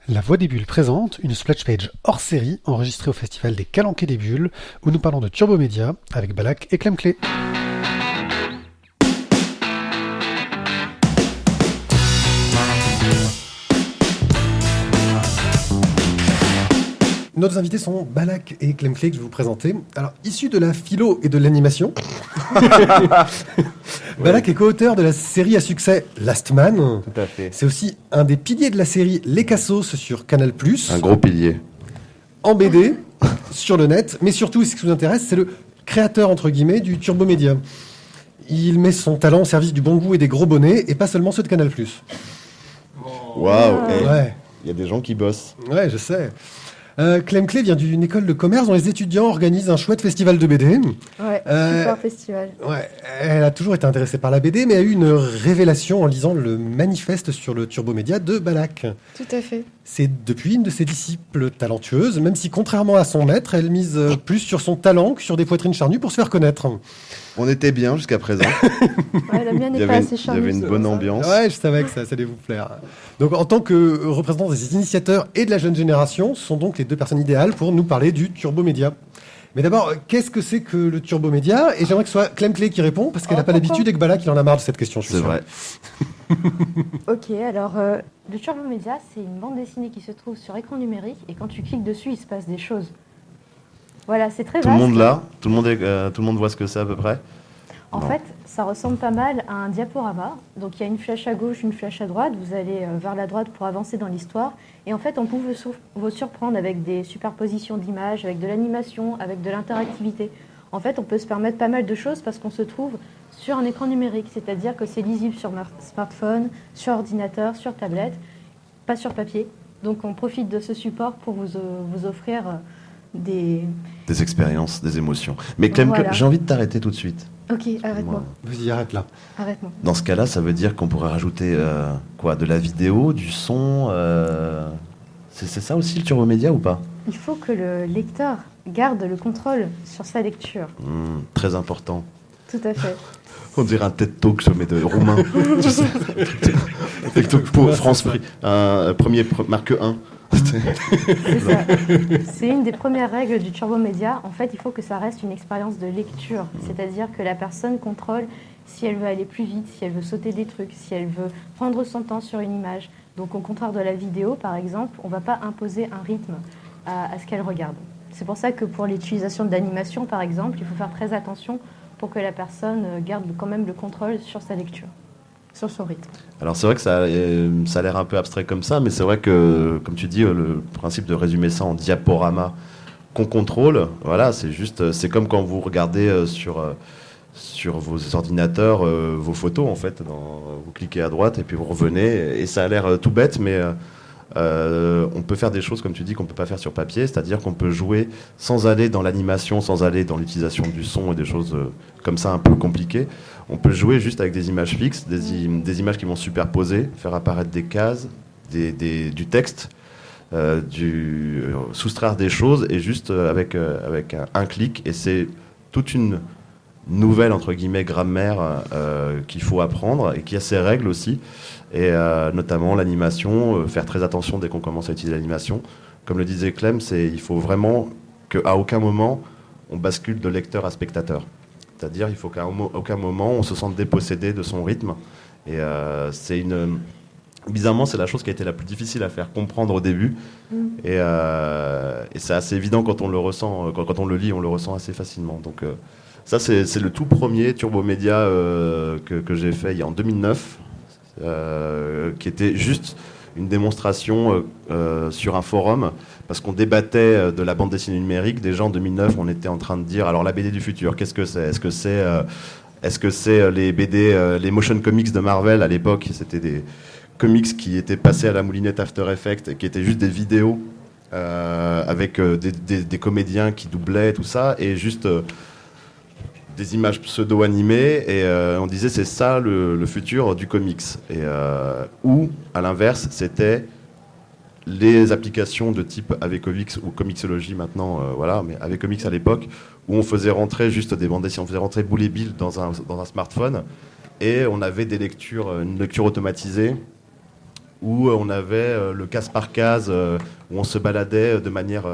La Voix des Bulles présente une splash page hors série enregistrée au Festival des Calanques des Bulles où nous parlons de Turbo Média avec Balak et Clem Clé. Nos invités sont Balak et Clem Clé que je vais vous présenter. Alors, issus de la philo et de l'animation, Balak est co-auteur de la série à succès Last Man. Tout à fait. C'est aussi un des piliers de la série Les Cassos sur Canal+. Un gros pilier. En BD, sur le net, mais surtout, ce qui vous intéresse, c'est le créateur, entre guillemets, du Turbo Média. Il met son talent au service du bon goût et des gros bonnets, et pas seulement ceux de Canal+. Waouh. Ouais, Il y a des gens qui bossent. ouais, je sais. Clem Clé vient d'une école de commerce dont les étudiants organisent un chouette festival de BD. Ouais, super festival. Ouais, elle a toujours été intéressée par la BD, mais a eu une révélation en lisant le manifeste sur le Turbo Média de Balak. Tout à fait. C'est depuis une de ses disciples talentueuses, même si contrairement à son maître, elle mise plus sur son talent que sur des poitrines charnues pour se faire connaître. On était bien jusqu'à présent. Ouais, la mienne Il y n'est pas avait, assez il y charmante. avait une bonne ambiance. Ouais, je savais que ça allait vous plaire. Donc, en tant que représentant des initiateurs et de la jeune génération, ce sont donc les deux personnes idéales pour nous parler du Turbo Média. Mais d'abord, qu'est-ce que c'est que le Turbo Média ? Et j'aimerais que ce soit Clem Clé qui répond, parce qu'elle n'a pas pourquoi l'habitude et que Balak, il en a marre de cette question, je suis C'est sûr. vrai. Ok, alors le Turbo Média, c'est une bande dessinée qui se trouve sur écran numérique et quand tu cliques dessus, il se passe des choses. Voilà, c'est très Tout le vaste. monde là, tout le monde voit ce que c'est à peu près. En Non. fait, ça ressemble pas mal à un diaporama. Donc il y a une flèche à gauche, une flèche à droite. Vous allez vers la droite pour avancer dans l'histoire. Et en fait, on peut vous surprendre avec des superpositions d'images, avec de l'animation, avec de l'interactivité. En fait, on peut se permettre pas mal de choses parce qu'on se trouve sur un écran numérique. C'est-à-dire que c'est lisible sur smartphone, sur ordinateur, sur tablette, pas sur papier. Donc on profite de ce support pour vous offrir des... Des expériences, des émotions. Mais Clem, Voilà. j'ai envie de t'arrêter tout de suite. Ok, arrête-moi. Vas-y, arrête là. Arrête-moi. Dans ce cas-là, ça veut dire qu'on pourrait rajouter quoi, de la vidéo, du son. C'est ça aussi le Turbo Média ou pas? Il faut que le lecteur garde le contrôle sur sa lecture. Très important. Tout à fait. On dirait un TED Talk mais de roumain. Tu sais, TED Talk pour France Prix. Marque 1. C'est ça. C'est une des premières règles du Turbo Média. En fait, il faut que ça reste une expérience de lecture. C'est-à-dire que la personne contrôle si elle veut aller plus vite, si elle veut sauter des trucs, si elle veut prendre son temps sur une image. Donc, au contraire de la vidéo, par exemple, on ne va pas imposer un rythme à ce qu'elle regarde. C'est pour ça que pour l'utilisation de l'animation, par exemple, il faut faire très attention pour que la personne garde quand même le contrôle sur sa lecture, sur son rythme. Alors c'est vrai que ça a l'air un peu abstrait comme ça, mais c'est vrai que, comme tu dis, le principe de résumer ça en diaporama qu'on contrôle, voilà, c'est comme quand vous regardez sur vos ordinateurs vos photos, en fait. Vous cliquez à droite et puis vous revenez, et ça a l'air tout bête, mais on peut faire des choses, comme tu dis, qu'on ne peut pas faire sur papier, c'est-à-dire qu'on peut jouer sans aller dans l'animation, sans aller dans l'utilisation du son et des choses comme ça un peu compliquées. On peut jouer juste avec des images fixes, des images qui vont superposer, faire apparaître des cases, du texte, soustraire des choses, et juste avec un clic. Et c'est toute une nouvelle, entre guillemets, grammaire qu'il faut apprendre et qui a ses règles aussi. Et notamment l'animation, faire très attention dès qu'on commence à utiliser l'animation. Comme le disait Clem, il faut vraiment qu'à aucun moment on bascule de lecteur à spectateur. C'est-à-dire il faut qu'à aucun moment on se sente dépossédé de son rythme. Et bizarrement, c'est la chose qui a été la plus difficile à faire comprendre au début. Et c'est assez évident quand on le ressent, quand on le lit, on le ressent assez facilement. Donc ça, c'est le tout premier Turbo Média que j'ai fait en 2009. Qui était juste une démonstration sur un forum, parce qu'on débattait de la bande dessinée numérique. Déjà en 2009, on était en train de dire, alors la BD du futur, qu'est-ce que c'est ? Est-ce que c'est les BD, les motion comics de Marvel à l'époque ? C'était des comics qui étaient passés à la moulinette After Effects, et qui étaient juste des vidéos avec des comédiens qui doublaient, tout ça, et juste... des images pseudo-animées, et on disait c'est ça le futur du comics. Et ou à l'inverse, c'était les applications de type AVComics ou Comixology maintenant, voilà, mais AVComics à l'époque, où on faisait rentrer juste des bandes dessinées, on faisait rentrer Boule et Bill dans un smartphone, et on avait une lecture automatisée où on avait le case par case, où on se baladait de manière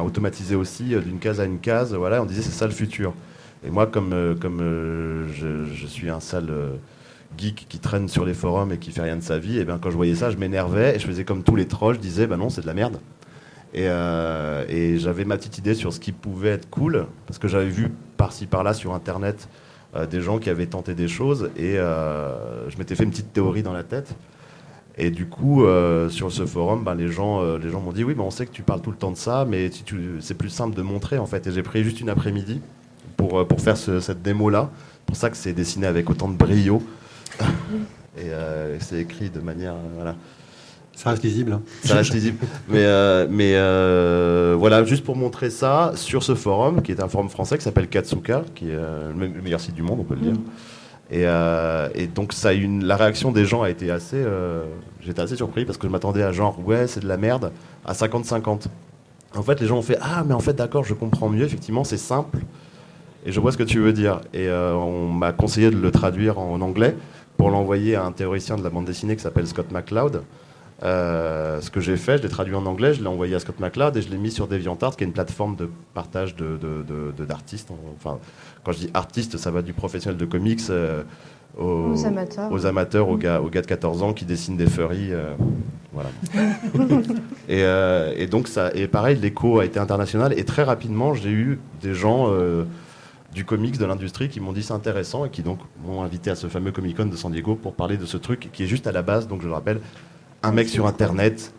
automatisée aussi, d'une case à une case. Voilà, on disait c'est ça le futur. Et moi, comme je suis un sale geek qui traîne sur les forums et qui fait rien de sa vie, et bien quand je voyais ça, je m'énervais et je faisais comme tous les trolls, je disais bah non, c'est de la merde. Et j'avais ma petite idée sur ce qui pouvait être cool, parce que j'avais vu par-ci par-là sur internet des gens qui avaient tenté des choses, et je m'étais fait une petite théorie dans la tête. Et du coup, sur ce forum, les gens m'ont dit oui, on sait que tu parles tout le temps de ça, mais c'est plus simple de montrer en fait. Et j'ai pris juste une après-midi pour faire cette démo-là. C'est pour ça que c'est dessiné avec autant de brio. Et c'est écrit de manière... voilà. Ça reste lisible. Hein. Ça reste lisible. Mais voilà, juste pour montrer ça, sur ce forum, qui est un forum français qui s'appelle Katsuka, qui est le meilleur site du monde, on peut le dire. Et donc la réaction des gens a été assez... j'étais assez surpris parce que je m'attendais à genre, ouais, c'est de la merde, à 50-50. En fait, les gens ont fait, ah, mais en fait, d'accord, je comprends mieux, effectivement, c'est simple, et je vois ce que tu veux dire. Et on m'a conseillé de le traduire en anglais pour l'envoyer à un théoricien de la bande dessinée qui s'appelle Scott McCloud. Ce que j'ai fait, je l'ai traduit en anglais, je l'ai envoyé à Scott McCloud et je l'ai mis sur DeviantArt, qui est une plateforme de partage d'artistes. Enfin, quand je dis artistes, ça va du professionnel de comics aux amateurs, aux gars de 14 ans qui dessinent des furries. Voilà. Et donc, et pareil, l'écho a été international et très rapidement, j'ai eu des gens du comics, de l'industrie qui m'ont dit c'est intéressant et qui donc m'ont invité à ce fameux Comic-Con de San Diego pour parler de ce truc qui est juste à la base, donc je le rappelle, un mec sur internet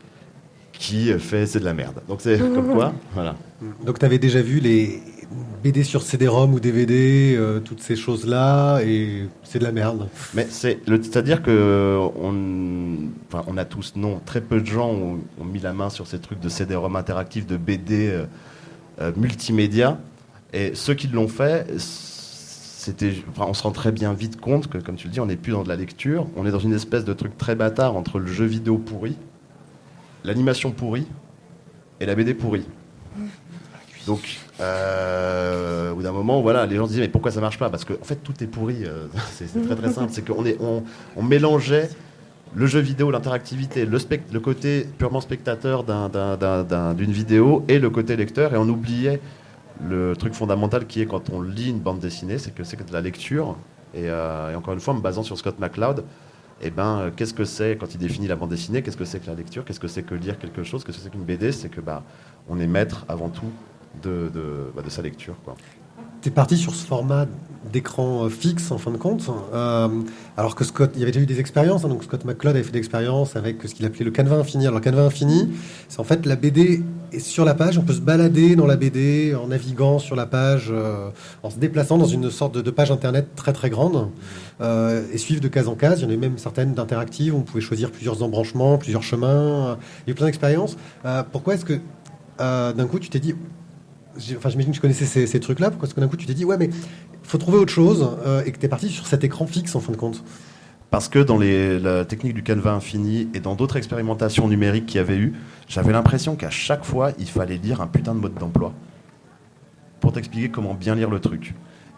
qui fait c'est de la merde. Donc c'est comme quoi, voilà. Donc tu avais déjà vu les BD sur CD-ROM ou DVD, toutes ces choses-là, et c'est de la merde. Mais c'est-à-dire que on a tous, non, très peu de gens ont mis la main sur ces trucs de CD-ROM interactifs, de BD multimédia, et ceux qui l'ont fait, on se rend très bien vite compte que, comme tu le dis, on n'est plus dans de la lecture, on est dans une espèce de truc très bâtard entre le jeu vidéo pourri, l'animation pourrie et la BD pourrie. Donc, au bout d'un moment, voilà, les gens disaient mais pourquoi ça marche pas ? Parce que en fait tout est pourri. C'est très très simple. C'est qu'on mélangeait le jeu vidéo, l'interactivité, le côté purement spectateur d'une vidéo et le côté lecteur, et on oubliait le truc fondamental qui est quand on lit une bande dessinée, c'est que de la lecture. Et encore une fois, en me basant sur Scott McCloud, qu'est-ce que c'est quand il définit la bande dessinée ? Qu'est-ce que c'est que la lecture ? Qu'est-ce que c'est que lire quelque chose ? Qu'est-ce que c'est qu'une BD ? C'est que on est maître avant tout de sa lecture, quoi. T'es parti sur ce format d'écran fixe en fin de compte, alors que Scott, il y avait déjà eu des expériences, donc Scott McCloud avait fait des expériences avec ce qu'il appelait le canevas infini. Alors le canevas infini, c'est en fait la BD est sur la page, on peut se balader dans la BD en naviguant sur la page, en se déplaçant dans une sorte de page internet très très grande, et suivre de case en case. Il y en a même certaines d'interactives, on pouvait choisir plusieurs embranchements, plusieurs chemins, il y a eu plein d'expériences. Pourquoi est-ce que d'un coup tu t'es dit... j'imagine que tu connaissais ces trucs-là. Pourquoi est-ce que d'un coup tu t'es dit, ouais, mais il faut trouver autre chose, et que tu es parti sur cet écran fixe en fin de compte ? Parce que dans la technique du canevas infini et dans d'autres expérimentations numériques qu'il y avait eu, j'avais l'impression qu'à chaque fois, il fallait lire un putain de mode d'emploi pour t'expliquer comment bien lire le truc.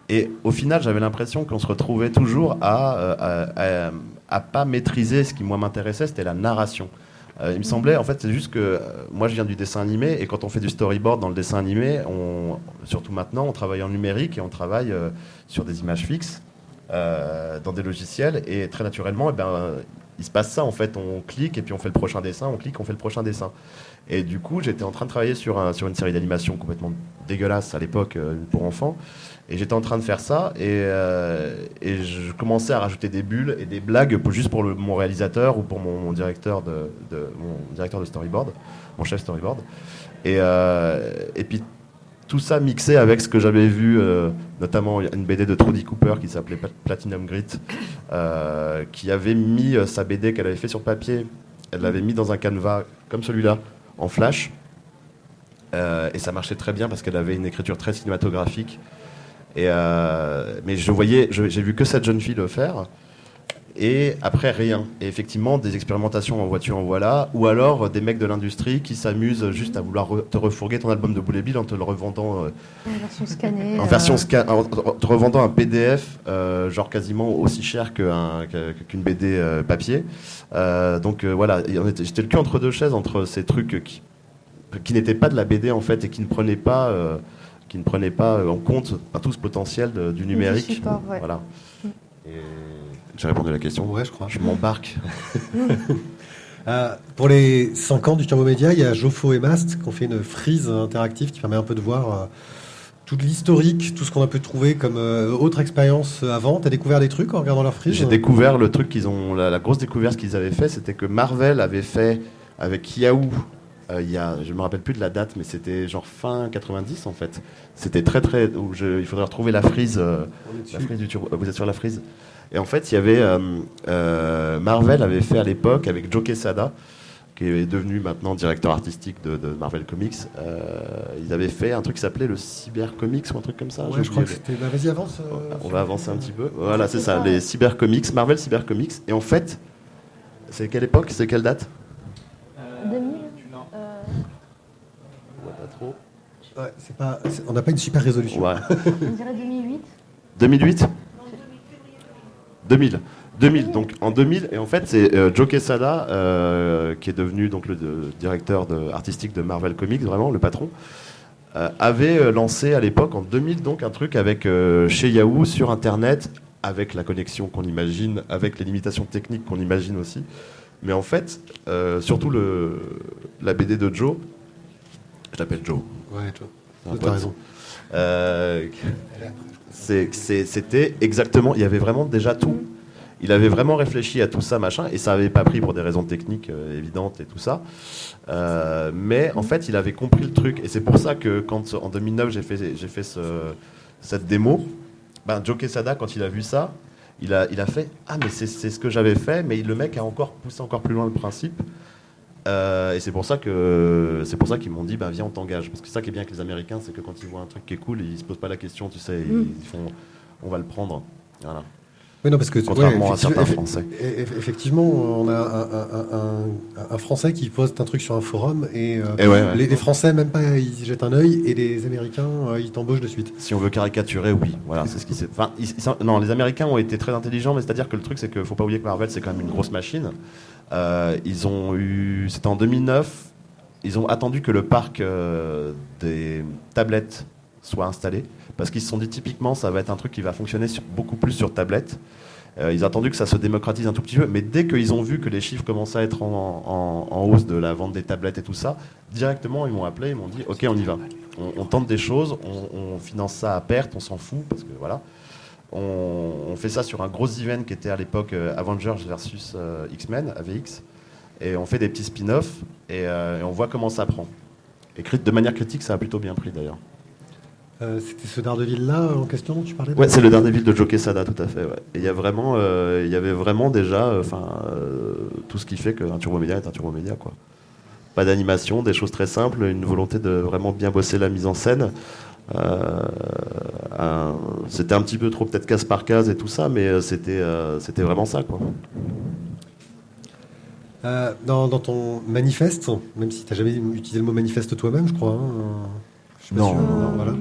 Et au final, j'avais l'impression qu'on se retrouvait toujours à pas maîtriser ce qui, moi, m'intéressait, c'était la narration. Il me semblait, en fait, c'est juste que moi je viens du dessin animé, et quand on fait du storyboard dans le dessin animé, surtout maintenant, on travaille en numérique et on travaille sur des images fixes, dans des logiciels, et très naturellement, il se passe ça, en fait, on clique et puis on fait le prochain dessin, on clique, on fait le prochain dessin. Et du coup, j'étais en train de travailler sur une série d'animation complètement dégueulasse à l'époque pour enfants, et j'étais en train de faire ça, et je commençais à rajouter des bulles et des blagues juste pour mon réalisateur ou pour mon directeur de storyboard, mon chef storyboard, et puis tout ça mixé avec ce que j'avais vu, notamment une BD de Trudy Cooper qui s'appelait Platinum Grit, qui avait mis sa BD qu'elle avait fait sur papier, elle l'avait mis dans un canevas comme celui-là, en flash, et ça marchait très bien parce qu'elle avait une écriture très cinématographique. Mais j'ai vu que cette jeune fille le faire, Et après, rien. Et effectivement, des expérimentations en voiture, en voilà. Ou alors des mecs de l'industrie qui s'amusent juste à vouloir te refourguer ton album de Boule et Bill en te le revendant En version scannée. en te revendant un PDF, genre quasiment aussi cher qu'une BD papier. Donc voilà, j'étais le cul entre deux chaises, entre ces trucs qui n'étaient pas de la BD en fait et qui ne prenaient pas en compte tout ce potentiel du numérique. Du support, ouais. Voilà. Et j'ai répondu à la question. Ouais, je crois. Je m'embarque. Pour les 5 ans du Turbo Média, il y a Joffo et Mast qui ont fait une frise interactive qui permet un peu de voir tout l'historique, tout ce qu'on a pu trouver comme autre expérience avant. T'as découvert des trucs en regardant leur frise? J'ai découvert le truc la grosse découverte qu'ils avaient fait, c'était que Marvel avait fait avec Yahoo. Je me rappelle plus de la date, mais c'était genre fin 90 en fait. C'était très très. Il faudrait retrouver la frise. La frise du turbo. Vous êtes sur la frise. Et en fait, il y avait Marvel avait fait à l'époque avec Joe Quesada, qui est devenu maintenant directeur artistique de Marvel Comics. Ils avaient fait un truc qui s'appelait le Cyber Comics ou un truc comme ça. Ouais, je crois que c'était. Bah, vas-y, avance. On va avancer un petit peu. Voilà, c'est ça, les Cyber Comics, Marvel Cyber Comics. Et en fait, c'est quelle époque? C'est quelle date? 2000. Pas trop. On n'a pas une super résolution. Ouais. On dirait 2008. 2008 2000, donc en 2000, et en fait c'est Joe Quesada qui est devenu donc le directeur artistique de Marvel Comics, vraiment le patron, avait lancé à l'époque en 2000 donc un truc avec chez Yahoo sur internet, avec la connexion qu'on imagine, avec les limitations techniques qu'on imagine aussi, mais en fait surtout la BD de Joe, je l'appelle Joe. Ouais, Joe. Un T'as raison. C'était exactement, il y avait vraiment déjà tout. Il avait vraiment réfléchi à tout ça, machin, et ça n'avait pas pris pour des raisons techniques évidentes et tout ça. Mais en fait, il avait compris le truc. Et c'est pour ça que quand, en 2009, j'ai fait cette démo, Joe Quesada, quand il a vu ça, il a fait « Ah, mais c'est ce que j'avais fait », mais le mec a encore poussé encore plus loin le principe. Et c'est pour ça qu'ils m'ont dit viens, on t'engage. Parce que ça qui est bien avec les Américains, c'est que quand ils voient un truc qui est cool, ils se posent pas la question, tu sais, ils font on va le prendre. Voilà. Oui, non, parce que contrairement à certains Français. Effectivement, on a un Français qui poste un truc sur un forum et, les Français même pas ils jettent un œil et les Américains ils t'embauchent de suite. Si on veut caricaturer, oui, voilà, c'est ce qui s'est. Enfin, non, les Américains ont été très intelligents, mais c'est-à-dire que le truc c'est qu'il faut pas oublier que Marvel c'est quand même une grosse machine. Ils ont eu, c'était en 2009, ils ont attendu que le parc des tablettes soit installé. Parce qu'ils se sont dit typiquement ça va être un truc qui va fonctionner beaucoup plus sur tablette. Ils ont attendu que ça se démocratise un tout petit peu, mais dès qu'ils ont vu que les chiffres commençaient à être en hausse de la vente des tablettes et tout ça, directement ils m'ont appelé, ils m'ont dit ok on y va, on tente des choses, on finance ça à perte, on s'en fout parce que voilà, on fait ça sur un gros event qui était à l'époque Avengers versus X-Men, AVX, et on fait des petits spin-offs et on voit comment ça prend. Et de manière critique ça a plutôt bien pris d'ailleurs. C'était ce Daredevil-là en question dont tu parlais? Ouais, c'est le Daredevil de Joe Quesada, tout à fait. Ouais. Et il y avait vraiment déjà tout ce qui fait qu'un Turbo Média est un Turbo Média, quoi. Pas d'animation, des choses très simples, une volonté de vraiment bien bosser la mise en scène. C'était un petit peu trop peut-être case par case et tout ça, mais c'était vraiment ça, quoi. Dans ton manifeste, même si tu n'as jamais utilisé le mot manifeste toi-même, je crois. Hein, je suis pas sûr, non, voilà.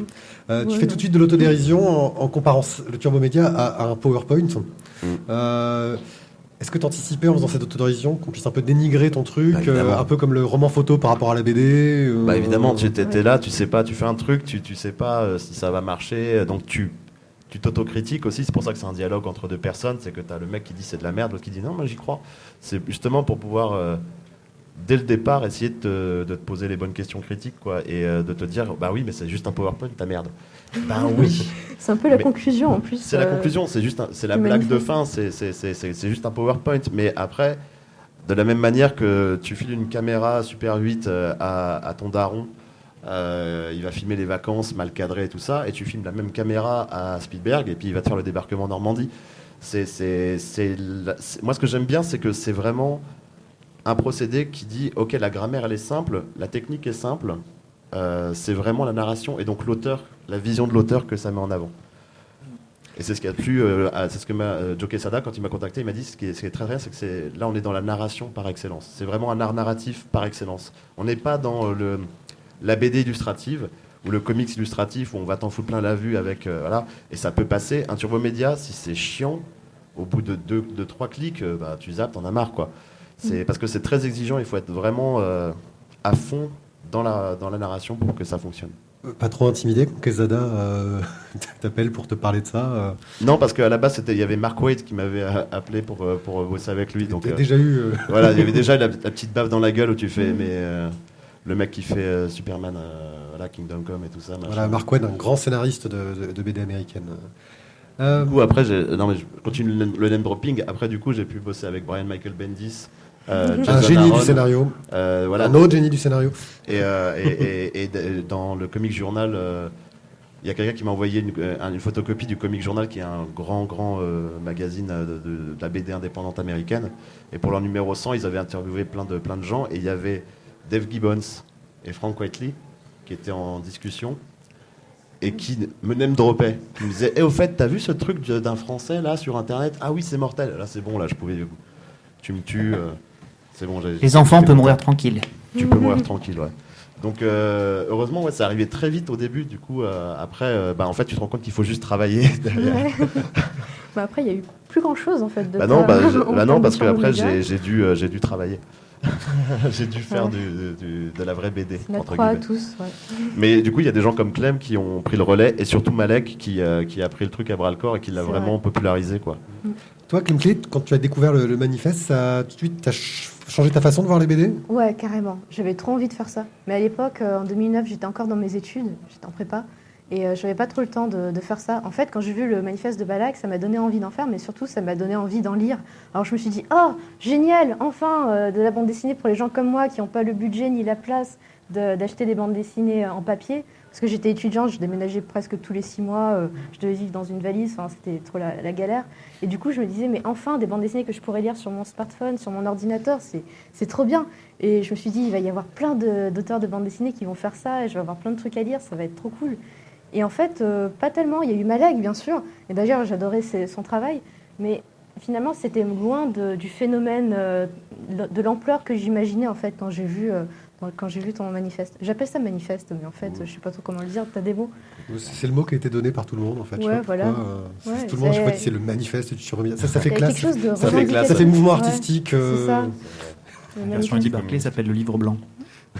Tu fais tout de suite de l'autodérision en comparant le Turbo Média à un PowerPoint. Est-ce que tu anticipais en faisant cette autodérision qu'on puisse un peu dénigrer ton truc, un peu comme le roman photo par rapport à la BD évidemment, tu étais là, tu sais pas, tu fais un truc, tu sais pas si ça va marcher, donc tu t'autocritiques aussi. C'est pour ça que c'est un dialogue entre deux personnes, c'est que tu as le mec qui dit c'est de la merde, l'autre qui dit non, moi j'y crois. C'est justement pour pouvoir dès le départ, essayer de te poser les bonnes questions critiques, quoi, et de te dire, oui, mais c'est juste un PowerPoint, ta merde. Oui. C'est un peu la conclusion, en plus. C'est la conclusion, c'est la blague de fin, c'est juste un PowerPoint. Mais après, de la même manière que tu files une caméra Super 8 à ton daron, il va filmer les vacances mal cadrées et tout ça, et tu filmes la même caméra à Spielberg, et puis il va te faire le débarquement en Normandie. Moi, ce que j'aime bien, c'est que c'est vraiment un procédé qui dit ok, la grammaire elle est simple, la technique est simple, c'est vraiment la narration et donc l'auteur, la vision de l'auteur que ça met en avant. Et c'est ce qui a plu, c'est ce que Joe Quesada, quand il m'a contacté, il m'a dit ce qui est très très, c'est que là on est dans la narration par excellence. C'est vraiment un art narratif par excellence. On n'est pas dans la BD illustrative ou le comics illustratif où on va t'en foutre plein la vue avec voilà, et ça peut passer. Un turbo média, si c'est chiant, au bout de 3 clics, tu zappes, t'en as marre quoi. C'est parce que c'est très exigeant, il faut être vraiment à fond dans la narration pour que ça fonctionne. Pas trop intimidé quand Quesada t'appelle pour te parler de ça Non, parce qu'à la base, il y avait Mark Waid qui m'avait appelé pour bosser avec lui. Donc, déjà eu... voilà, il y avait déjà la petite baffe dans la gueule où tu fais, mais le mec qui fait Superman, voilà, Kingdom Come et tout ça. Voilà, Mark Waid, un grand scénariste de BD américaine. Du coup, après, je continue le name dropping. Après, du coup, j'ai pu bosser avec Brian Michael Bendis. Un génie du scénario. Voilà. Un autre génie du scénario. Et dans le Comic Journal, il y a quelqu'un qui m'a envoyé une photocopie du Comic Journal, qui est un grand magazine de la BD indépendante américaine. Et pour leur numéro 100, ils avaient interviewé plein de gens. Et il y avait Dave Gibbons et Frank Whiteley qui étaient en discussion et qui me name droppaient. Qui me disaient au fait, t'as vu ce truc d'un Français là sur Internet? Ah oui, c'est mortel. Là, c'est bon, là, je pouvais. Tu me tues. C'est bon, les enfants peuvent mourir tranquilles. Tu peux mourir tranquille, ouais. Donc heureusement, ça arrivait très vite au début. Du coup, après, en fait, tu te rends compte qu'il faut juste travailler derrière. Ouais. Après, il y a eu plus grand chose en fait. Non, parce que après, j'ai dû travailler. J'ai dû faire de la vraie BD. Notre croix à tous. Ouais. Mais du coup, il y a des gens comme Clem qui ont pris le relais, et surtout Malek qui a pris le truc à bras le corps et qui l'a vraiment popularisé, quoi. Toi, Clem Clé, quand tu as découvert le manifeste, ça tout de suite t'as changé ta façon de voir les BD? Ouais, carrément. J'avais trop envie de faire ça. Mais à l'époque, en 2009, j'étais encore dans mes études, j'étais en prépa, et j'avais pas trop le temps de faire ça. En fait, quand j'ai vu le manifeste de Balak, ça m'a donné envie d'en faire, mais surtout, ça m'a donné envie d'en lire. Alors je me suis dit, oh, génial, enfin, de la bande dessinée pour les gens comme moi qui n'ont pas le budget ni la place d'acheter des bandes dessinées en papier. Parce que j'étais étudiante, je déménageais presque tous les 6 mois, je devais vivre dans une valise, c'était trop la galère. Et du coup, je me disais, mais enfin, des bandes dessinées que je pourrais lire sur mon smartphone, sur mon ordinateur, c'est trop bien. Et je me suis dit, il va y avoir plein d'auteurs de bandes dessinées qui vont faire ça, et je vais avoir plein de trucs à lire, ça va être trop cool. Et en fait, pas tellement. Il y a eu Malek, bien sûr, et d'ailleurs, j'adorais son travail, mais finalement, c'était loin du phénomène, de l'ampleur que j'imaginais, en fait, quand j'ai vu ton manifeste. J'appelle ça manifeste, mais en fait, je sais pas trop comment le dire. T'as des mots? C'est le mot qui a été donné par tout le monde, en fait. Ouais, voilà. Tout le monde, je crois que c'est le manifeste du turbo média. Ça fait classe. Ça fait mouvement artistique. C'est ça. La version Eddie Barclay s'appelle le livre blanc.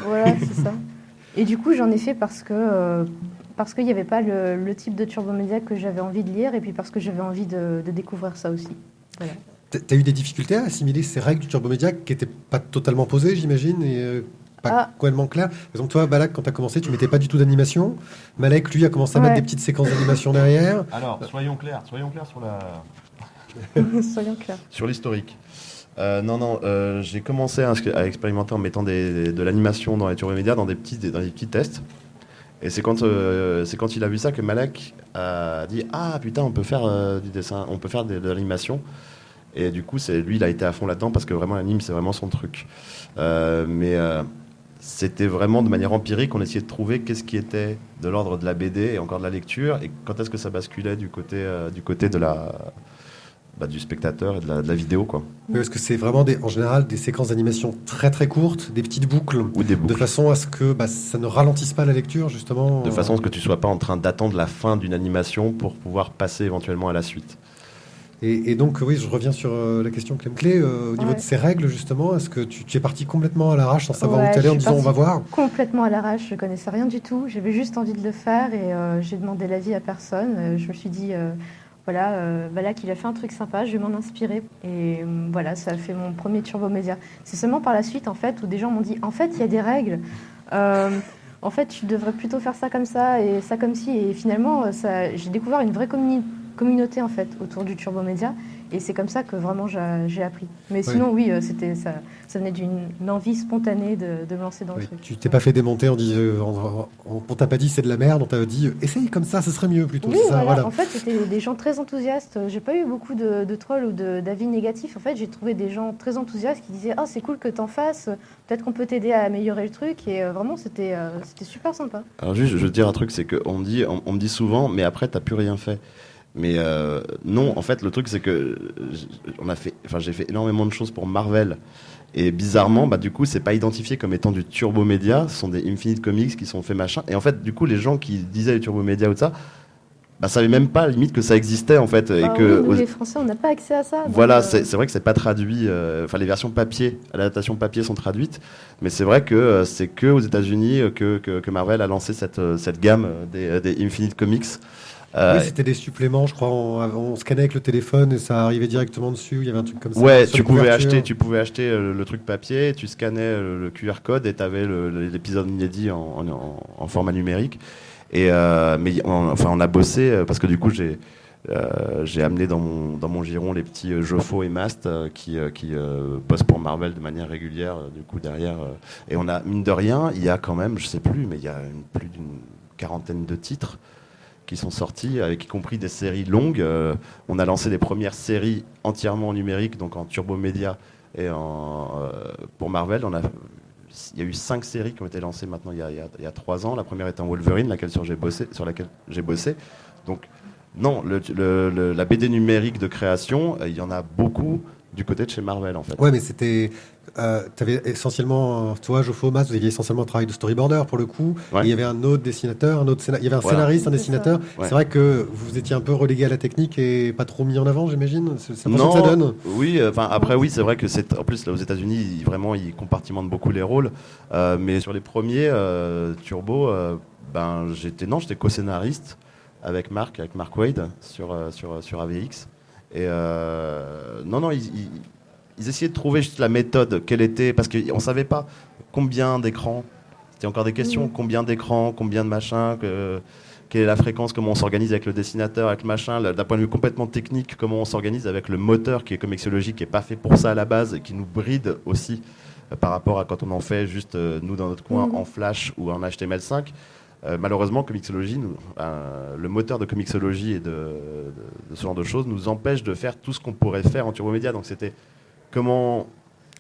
Voilà, c'est ça. Et du coup, j'en ai fait parce qu'il n'y avait pas le type de turbo média que j'avais envie de lire, et puis parce que j'avais envie de découvrir ça aussi. Voilà. T'as eu des difficultés à assimiler ces règles du turbo média qui n'étaient pas totalement posées, j'imagine, et pas complètement claires. Par exemple, toi, Balak, quand tu as commencé, tu mettais pas du tout d'animation. Malek, lui, a commencé à mettre des petites séquences d'animation derrière. Alors, soyons clairs sur Soyons clairs. Sur l'historique. J'ai commencé à expérimenter en mettant de l'animation dans les turbo médias, dans des petits tests. Et c'est quand il a vu ça que Malek a dit ah putain, on peut faire du dessin, on peut faire de l'animation. Et du coup, lui, il a été à fond là-dedans parce que vraiment l'anime, c'est vraiment son truc. Mais c'était vraiment de manière empirique, on essayait de trouver qu'est-ce qui était de l'ordre de la BD et encore de la lecture, et quand est-ce que ça basculait du côté du spectateur et de la vidéo, quoi. Oui, parce que c'est vraiment en général des séquences d'animation très très courtes, des petites boucles, ou des boucles, de façon à ce que ça ne ralentisse pas la lecture, justement. De façon à ce que tu sois pas en train d'attendre la fin d'une animation pour pouvoir passer éventuellement à la suite. Et donc, oui, je reviens sur la question Clem Clé. Au niveau de ces règles, justement, est-ce que tu es parti complètement à l'arrache sans savoir où tu allais en disant on va voir? Complètement à l'arrache, je connaissais rien du tout. J'avais juste envie de le faire et j'ai demandé l'avis à personne. Je me suis dit, voilà qu'il a fait un truc sympa, je vais m'en inspirer. Et voilà, ça a fait mon premier turbo média. C'est seulement par la suite, en fait, où des gens m'ont dit, en fait, il y a des règles. En fait, tu devrais plutôt faire ça comme ça et ça comme ci. Et finalement, j'ai découvert une vraie communauté en fait autour du turbo média, et c'est comme ça que vraiment j'ai appris. Mais sinon, oui, ça venait d'une envie spontanée de me lancer dans le truc. Tu t'es pas fait démonter on t'a pas dit c'est de la merde, on t'a dit essaye comme ça serait mieux plutôt. Oui, ça, voilà. En fait, c'était des gens très enthousiastes. J'ai pas eu beaucoup de trolls ou d'avis négatifs. En fait, j'ai trouvé des gens très enthousiastes qui disaient c'est cool que t'en fasses, peut-être qu'on peut t'aider à améliorer le truc, et vraiment c'était super sympa. Alors juste, je veux te dire un truc, c'est qu'on me dit souvent mais après t'as plus rien fait. Mais non, en fait, le truc, c'est que j'ai fait énormément de choses pour Marvel. Et bizarrement, du coup, c'est pas identifié comme étant du Turbo Média. Ce sont des Infinite Comics qui sont faits machin. Et en fait, du coup, les gens qui disaient Turbo Média ou ça, savaient même pas, limite, que ça existait, en fait. Et que nous, les Français, on n'a pas accès à ça. Voilà, c'est vrai que c'est pas traduit. Les versions papier, l'adaptation papier sont traduites. Mais c'est vrai que c'est que aux États-Unis que Marvel a lancé cette gamme des Infinite Comics. Oui, c'était des suppléments, je crois. On scannait avec le téléphone et ça arrivait directement dessus. Il y avait un truc comme ça. Ouais, tu pouvais acheter le truc papier, tu scannais le QR code et tu avais l'épisode inédit en format numérique. Mais on a bossé parce que du coup j'ai amené dans mon giron les petits Joffo et Mast qui bossent pour Marvel de manière régulière du coup derrière. Et on a, mine de rien, il y a quand même, je sais plus, mais il y a plus d'une quarantaine de titres qui sont sortis, avec y compris des séries longues. On a lancé les premières séries entièrement en numérique, donc en Turbo Média et pour Marvel. Il y a eu 5 séries qui ont été lancées maintenant il y a 3 ans. La première est en Wolverine, sur laquelle j'ai bossé. Donc non, la BD numérique de création, il y en a beaucoup du côté de chez Marvel en fait. Ouais, mais c'était... t'avais essentiellement, toi, Joffo, Mas, vous aviez essentiellement un travail de storyboarder pour le coup. Ouais. Il y avait un autre dessinateur, il y avait un scénariste, un dessinateur. Ouais. C'est vrai que vous étiez un peu relégué à la technique et pas trop mis en avant, j'imagine. C'est Non, que ça donne. Oui, après oui, c'est vrai que en plus là aux États-Unis, ils compartimentent beaucoup les rôles. Mais sur les premiers Turbo, j'étais co-scénariste avec Mark Wade sur AVX. Et ils essayaient de trouver juste la méthode, quelle était, parce qu'on ne savait pas combien d'écrans, c'était encore des questions, combien d'écrans, combien de machins, quelle est la fréquence, comment on s'organise avec le dessinateur, avec le machin, d'un point de vue complètement technique, comment on s'organise avec le moteur qui est Comixology, qui n'est pas fait pour ça à la base, et qui nous bride aussi par rapport à quand on en fait juste nous dans notre coin en Flash ou en HTML5. Malheureusement, Comixology, le moteur de Comixology et de ce genre de choses nous empêche de faire tout ce qu'on pourrait faire en Turbo Média. Donc c'était comment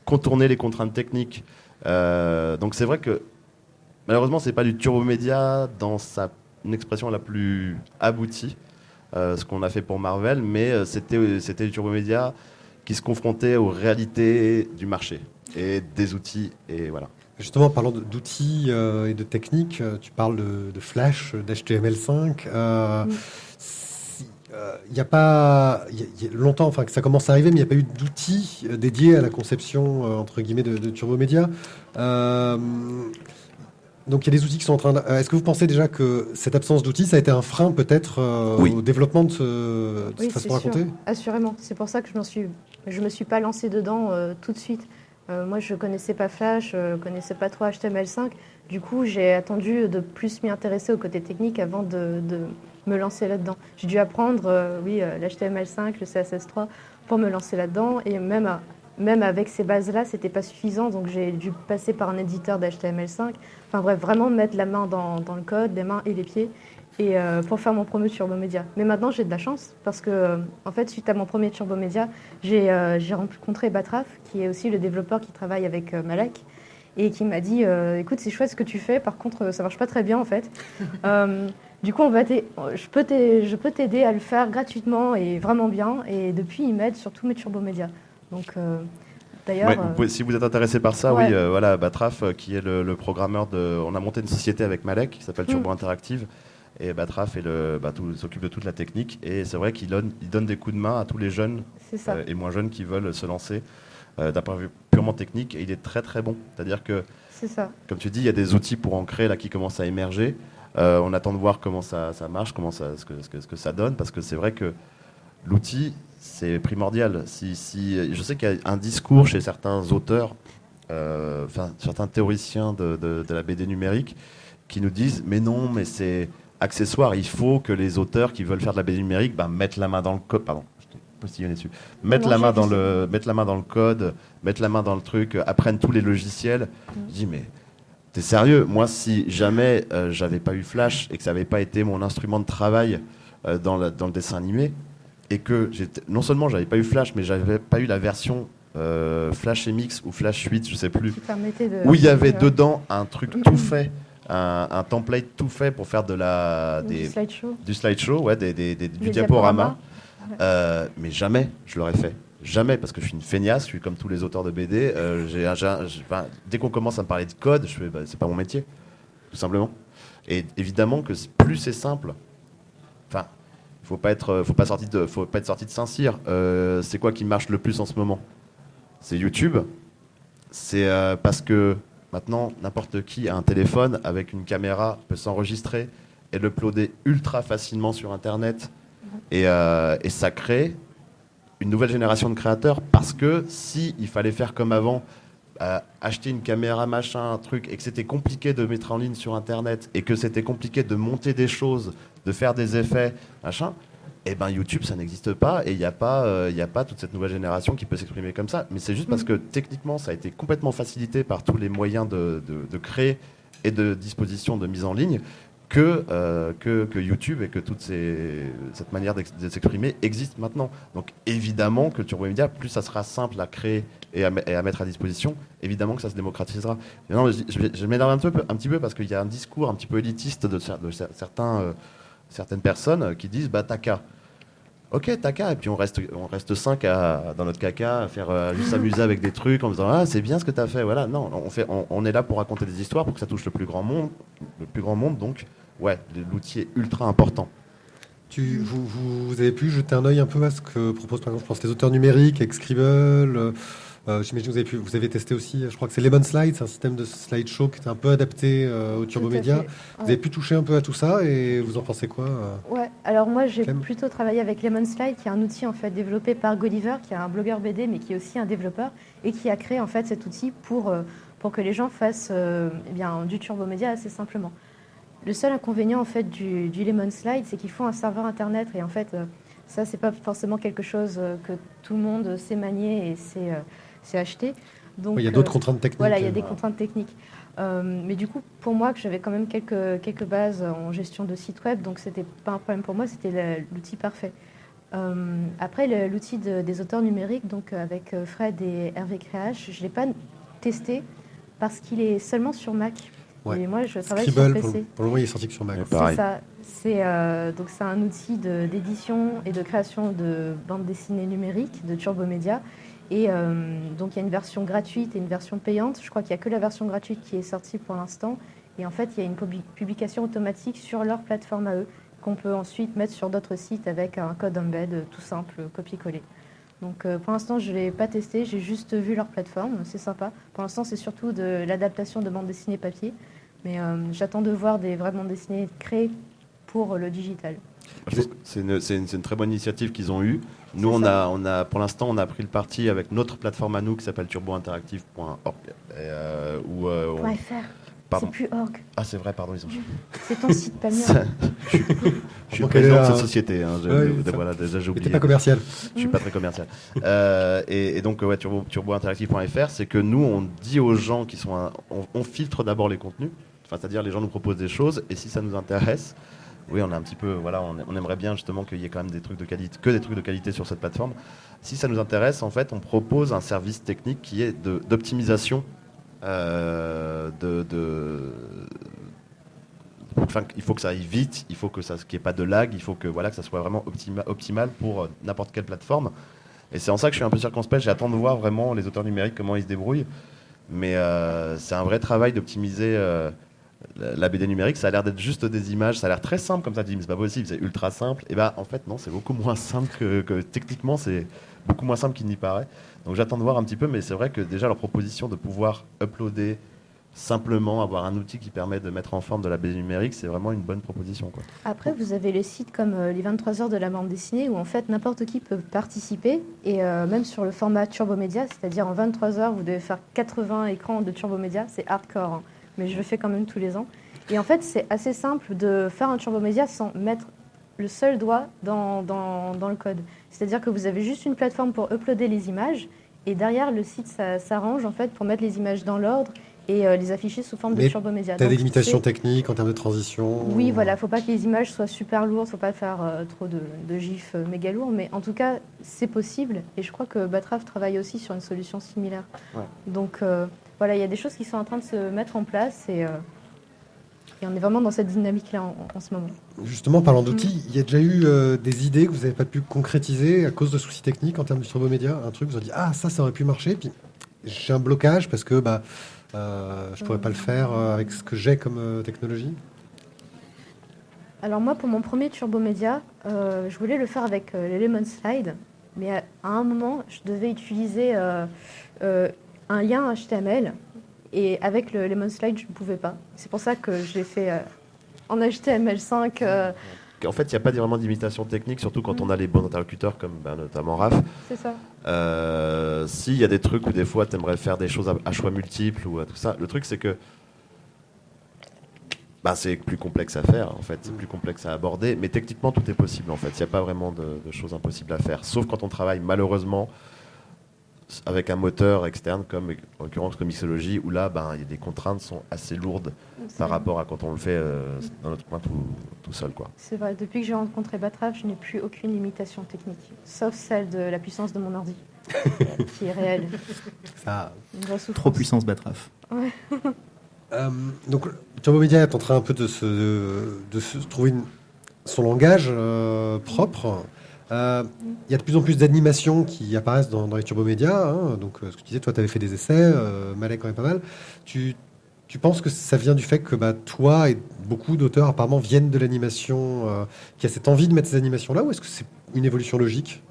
contourner les contraintes techniques. Donc c'est vrai que malheureusement, c'est pas du Turbo Média dans sa expression la plus aboutie, ce qu'on a fait pour Marvel, mais c'était du Turbo Média qui se confrontait aux réalités du marché et des outils, et voilà. Justement, parlant d'outils et de techniques, tu parles de Flash, d'HTML5. Il y a longtemps, enfin que ça commence à arriver, mais il n'y a pas eu d'outils dédiés à la conception entre guillemets de Turbo Média. Donc il y a des outils qui sont en train de... Est-ce que vous pensez déjà que cette absence d'outils, ça a été un frein peut-être au développement de cette façon de raconter ? Assurément. C'est pour ça que je me suis pas lancée dedans tout de suite. Moi, je connaissais pas Flash, je connaissais pas trop HTML5. Du coup, j'ai attendu de plus m'y intéresser au côté technique avant de me lancer là-dedans. J'ai dû apprendre, l'HTML5, le CSS3 pour me lancer là-dedans. Et même avec ces bases-là, c'était pas suffisant. Donc, j'ai dû passer par un éditeur d'HTML5. Enfin bref, vraiment mettre la main dans le code, les mains et les pieds. Et pour faire mon premier Turbo Média. Mais maintenant, j'ai de la chance parce que, en fait, suite à mon premier Turbo Média, j'ai rencontré Batraf, qui est aussi le développeur qui travaille avec Malek, et qui m'a dit écoute, c'est chouette ce que tu fais, par contre, ça marche pas très bien en fait. Du coup, je peux t'aider à le faire gratuitement et vraiment bien. Et depuis, il m'aide sur tous mes Turbo Média. Donc, d'ailleurs. Ouais, si vous êtes intéressé par ça, ouais. oui, Batraf, qui est le programmeur on a monté une société avec Malek qui s'appelle Turbo Interactive. Et Batraf s'occupe de toute la technique. Et c'est vrai qu'il donne des coups de main à tous les jeunes et moins jeunes qui veulent se lancer d'un point de vue purement technique. Et il est très très bon. C'est-à-dire que, comme tu dis, il y a des outils pour ancrer là, qui commencent à émerger. On attend de voir comment ça marche, ce que ça donne. Parce que c'est vrai que l'outil, c'est primordial. Je sais qu'il y a un discours chez certains auteurs, certains théoriciens de la BD numérique qui nous disent « Mais non, mais c'est... accessoire, il faut que les auteurs qui veulent faire de la BD numérique mettent la main dans le code, mettent la main dans le code, mettent la main dans le truc, apprennent tous les logiciels. Je dis mais t'es sérieux ? Moi, si jamais j'avais pas eu Flash et que ça n'avait pas été mon instrument de travail dans le dessin animé, et que non seulement j'avais pas eu Flash, mais j'avais pas eu la version Flash MX ou Flash 8, je sais plus, où il y avait dedans un truc tout fait un template tout fait pour faire Du slideshow, ouais, du diaporama. Mais jamais je l'aurais fait. Jamais, parce que je suis une feignasse, je suis comme tous les auteurs de BD. Dès qu'on commence à me parler de code, je fais, c'est pas mon métier, tout simplement. Et évidemment que plus c'est simple, enfin, faut pas être sorti de Saint-Cyr. C'est quoi qui marche le plus en ce moment? C'est YouTube. C'est parce que maintenant, n'importe qui a un téléphone avec une caméra, peut s'enregistrer et l'uploader ultra facilement sur Internet. Et ça crée une nouvelle génération de créateurs, parce que si il fallait faire comme avant, acheter une caméra, machin, un truc, et que c'était compliqué de mettre en ligne sur Internet, et que c'était compliqué de monter des choses, de faire des effets, machin, et ben YouTube, ça n'existe pas, et il n'y a pas toute cette nouvelle génération qui peut s'exprimer comme ça. Mais c'est juste parce que techniquement, ça a été complètement facilité par tous les moyens de créer et de disposition de mise en ligne, que YouTube et que cette manière de s'exprimer existe maintenant. Donc évidemment que Turbo Media, plus ça sera simple à créer et à mettre à disposition, évidemment que ça se démocratisera. Et non, je m'énerve un petit peu parce qu'il y a un discours un petit peu élitiste de certaines personnes qui disent t'as qu'à. Ok, t'as qu'à, et puis on reste 5 dans notre caca à faire juste s'amuser avec des trucs en disant c'est bien ce que t'as fait. Voilà, non, on est là pour raconter des histoires pour que ça touche le plus grand monde. Donc ouais, l'outil est ultra important. Vous avez pu jeter un œil un peu à ce que proposent par exemple, je pense, les auteurs numériques, avec Scribble. J'imagine que vous avez testé aussi, je crois que c'est Lemon Slide, c'est un système de slideshow qui est un peu adapté au Turbo Media. Ouais. Vous avez pu toucher un peu à tout ça et vous en pensez quoi Ouais, alors moi j'ai plutôt travaillé avec Lemon Slide, qui est un outil en fait développé par Gulliver, qui est un blogueur BD mais qui est aussi un développeur et qui a créé en fait cet outil pour que les gens fassent du Turbo Media assez simplement. Le seul inconvénient en fait du Lemon Slide, c'est qu'il faut un serveur internet et en fait ça c'est pas forcément quelque chose que tout le monde sait manier et c'est acheté. Donc, il y a d'autres contraintes techniques. Voilà, il y a des contraintes techniques. Mais du coup, pour moi, que j'avais quand même quelques bases en gestion de site web, donc c'était pas un problème pour moi, c'était l'outil parfait. Après, l'outil des auteurs numériques, donc avec Fred et Hervé Créache, je l'ai pas testé parce qu'il est seulement sur Mac. Ouais. Et moi, je travaille Scribble, sur PC. pour le moment, il est sorti que sur Mac. C'est ça. Donc c'est un outil d'édition et de création de bandes dessinées numériques de Turbo Media. Et donc il y a une version gratuite et une version payante. Je crois qu'il n'y a que la version gratuite qui est sortie pour l'instant. Et en fait, il y a une publication automatique sur leur plateforme à eux, qu'on peut ensuite mettre sur d'autres sites avec un code embed tout simple, copier-coller. Donc pour l'instant, je ne l'ai pas testé, j'ai juste vu leur plateforme, c'est sympa. Pour l'instant, c'est surtout de l'adaptation de bandes dessinées papier. Mais j'attends de voir des vraies bandes dessinées créées pour le digital. Je pense que c'est une très bonne initiative qu'ils ont eue. Nous, pour l'instant, on a pris le parti avec notre plateforme à nous qui s'appelle turbointeractive.org. .fr. C'est plus org. Ah, c'est vrai, pardon, ils ont changé. C'est ton site, pas le mien. Je suis président de cette société. Voilà, déjà, j'ai oublié. T'es pas commercial. Je suis pas très commercial. Et donc, turbointeractive.fr, c'est que nous, on dit aux gens qui sont... On filtre d'abord les contenus. Enfin, c'est-à-dire, les gens nous proposent des choses, et si ça nous intéresse... Oui, on a un petit peu, on aimerait bien justement qu'il y ait quand même des trucs de qualité sur cette plateforme. Si ça nous intéresse, en fait, on propose un service technique qui est d'optimisation. Il faut que ça aille vite, il faut qu'il n'y ait pas de lag, il faut que ça soit vraiment optimal pour n'importe quelle plateforme. Et c'est en ça que je suis un peu circonspect. J'attends de voir vraiment les auteurs numériques comment ils se débrouillent. Mais c'est un vrai travail d'optimiser. La BD numérique, ça a l'air d'être juste des images, ça a l'air très simple comme ça, tu dis mais c'est pas possible, c'est ultra simple. Et en fait non, c'est beaucoup moins simple que techniquement, c'est beaucoup moins simple qu'il n'y paraît. Donc j'attends de voir un petit peu, mais c'est vrai que déjà leur proposition de pouvoir uploader simplement, avoir un outil qui permet de mettre en forme de la BD numérique, c'est vraiment une bonne proposition, quoi. Après, vous avez les sites comme les 23 heures de la bande dessinée où en fait n'importe qui peut participer et même sur le format Turbo Media, c'est-à-dire en 23 heures, vous devez faire 80 écrans de Turbo Media, c'est hardcore, hein. Mais je le fais quand même tous les ans. Et en fait, c'est assez simple de faire un Turbo Media sans mettre le seul doigt dans le code. C'est-à-dire que vous avez juste une plateforme pour uploader les images et derrière, le site s'arrange en fait pour mettre les images dans l'ordre et les afficher sous forme de Turbo Media. Tu as des limitations techniques en termes de transition? Oui, voilà, il ne faut pas que les images soient super lourdes, il ne faut pas faire trop de gifs méga lourds, mais en tout cas, c'est possible. Et je crois que Batraf travaille aussi sur une solution similaire. Ouais. Donc... voilà, il y a des choses qui sont en train de se mettre en place et Et on est vraiment dans cette dynamique-là en ce moment. Justement, parlant d'outils, il y a déjà eu des idées que vous n'avez pas pu concrétiser à cause de soucis techniques en termes de Turbo Média. Un truc, vous avez dit, ah, ça aurait pu marcher, puis j'ai un blocage parce que je pourrais pas le faire avec ce que j'ai comme technologie. Alors moi, pour mon premier Turbo Média, je voulais le faire avec les Lemon Slide, mais à un moment, je devais utiliser un lien HTML, et avec le Lemon Slide, je ne pouvais pas. C'est pour ça que je l'ai fait en HTML5. En fait, il n'y a pas vraiment d'imitation technique, surtout quand on a les bons interlocuteurs, comme notamment Raph. C'est ça. S'il y a des trucs où des fois, tu aimerais faire des choses à choix multiples ou à tout ça, le truc, c'est que c'est plus complexe à faire, en fait. C'est plus complexe à aborder, mais techniquement, tout est possible, en fait. Il n'y a pas vraiment de choses impossibles à faire, sauf quand on travaille, malheureusement, avec un moteur externe, comme en l'occurrence comme Mixology, où là, les contraintes sont assez lourdes par rapport à quand on le fait dans notre coin tout seul, quoi. C'est vrai, depuis que j'ai rencontré Batraf, je n'ai plus aucune limitation technique, sauf celle de la puissance de mon ordi, qui est réelle. Ça... Trop puissance Batraf. Ouais. Donc, Turbo Média est en train un peu de se trouver son langage propre. Il y a de plus en plus d'animations qui apparaissent dans les Turbo Média. Hein. Donc, ce que tu disais, toi, tu avais fait des essais, Malek quand même pas mal. Tu penses que ça vient du fait que toi et beaucoup d'auteurs apparemment viennent de l'animation, qui a cette envie de mettre ces animations-là, ou est-ce que c'est une évolution logique ?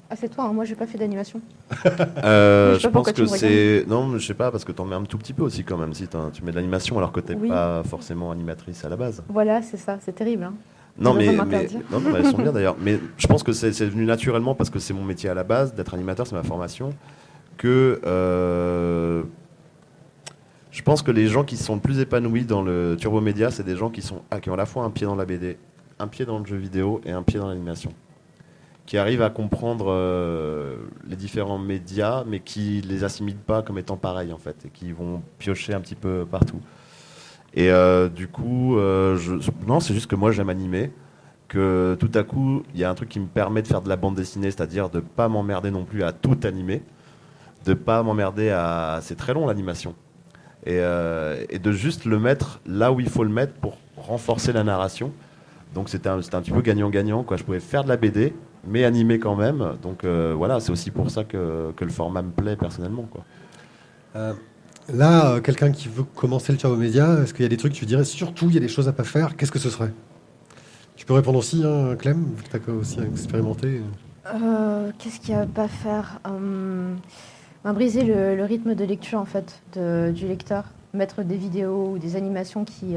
Ah, c'est toi, hein. Moi, j'ai pas fait d'animation. Je pense que c'est... Non, je sais pas, parce que t'en mets un tout petit peu aussi quand même, si tu mets de l'animation alors que t'es pas forcément animatrice à la base. Voilà, c'est ça, c'est terrible. Hein. Non, mais elles sont bien d'ailleurs. Mais je pense que c'est venu naturellement parce que c'est mon métier à la base, d'être animateur, c'est ma formation, que je pense que les gens qui sont le plus épanouis dans le Turbo Média, c'est des gens qui ont à la fois un pied dans la BD, un pied dans le jeu vidéo et un pied dans l'animation, qui arrivent à comprendre les différents médias, mais qui les assimilent pas comme étant pareils en fait, et qui vont piocher un petit peu partout. Et du coup, non, c'est juste que moi j'aime animer, que tout à coup il y a un truc qui me permet de faire de la bande dessinée, c'est-à-dire de pas m'emmerder non plus à tout animer, de pas m'emmerder à... C'est très long l'animation. Et de juste le mettre là où il faut le mettre pour renforcer la narration. Donc c'était un petit peu gagnant-gagnant, quoi. Je pouvais faire de la BD, mais animer quand même. Donc voilà, c'est aussi pour ça que le format me plaît personnellement, quoi. Là, quelqu'un qui veut commencer le Turbo Média, est-ce qu'il y a des trucs que tu dirais surtout il y a des choses à pas faire, qu'est-ce que ce serait ? Tu peux répondre aussi, hein, Clem, vu que tu as aussi expérimenté. Qu'est-ce qu'il y a à pas faire ? Briser le rythme de lecture en fait du lecteur, mettre des vidéos ou des animations qui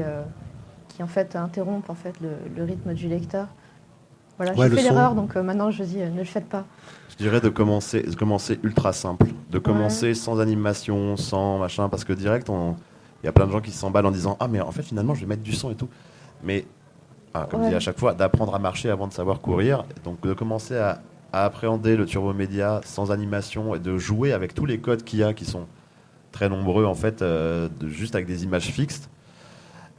en fait interrompent en fait le rythme du lecteur. Voilà, j'ai fait l'erreur, donc maintenant je dis ne le faites pas. Je dirais de commencer ultra simple, de commencer sans animation, sans machin, parce que direct il y a plein de gens qui s'emballent en disant mais en fait finalement je vais mettre du son et tout, mais comme je dis à chaque fois, d'apprendre à marcher avant de savoir courir, donc de commencer à appréhender le Turbo Média sans animation et de jouer avec tous les codes qu'il y a qui sont très nombreux en fait, juste avec des images fixes.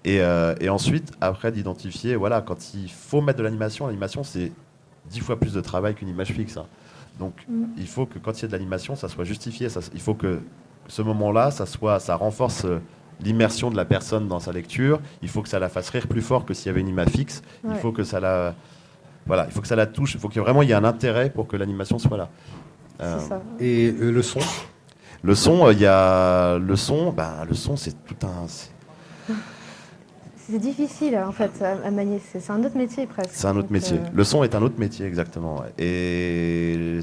Et ensuite, après, d'identifier, voilà, quand il faut mettre de l'animation c'est 10 fois plus de travail qu'une image fixe. Hein. Donc, il faut que quand il y a de l'animation, ça soit justifié. Il faut que ce moment-là, ça renforce l'immersion de la personne dans sa lecture. Il faut que ça la fasse rire plus fort que s'il y avait une image fixe. Ouais. Il faut que ça la touche. Il faut qu'il y ait un intérêt pour que l'animation soit là. C'est ça. Et le son ? Le son, le son, c'est tout un... C'est difficile en fait à manier, c'est un autre métier presque. C'est un autre métier. Le son est un autre métier, exactement. Ouais. Et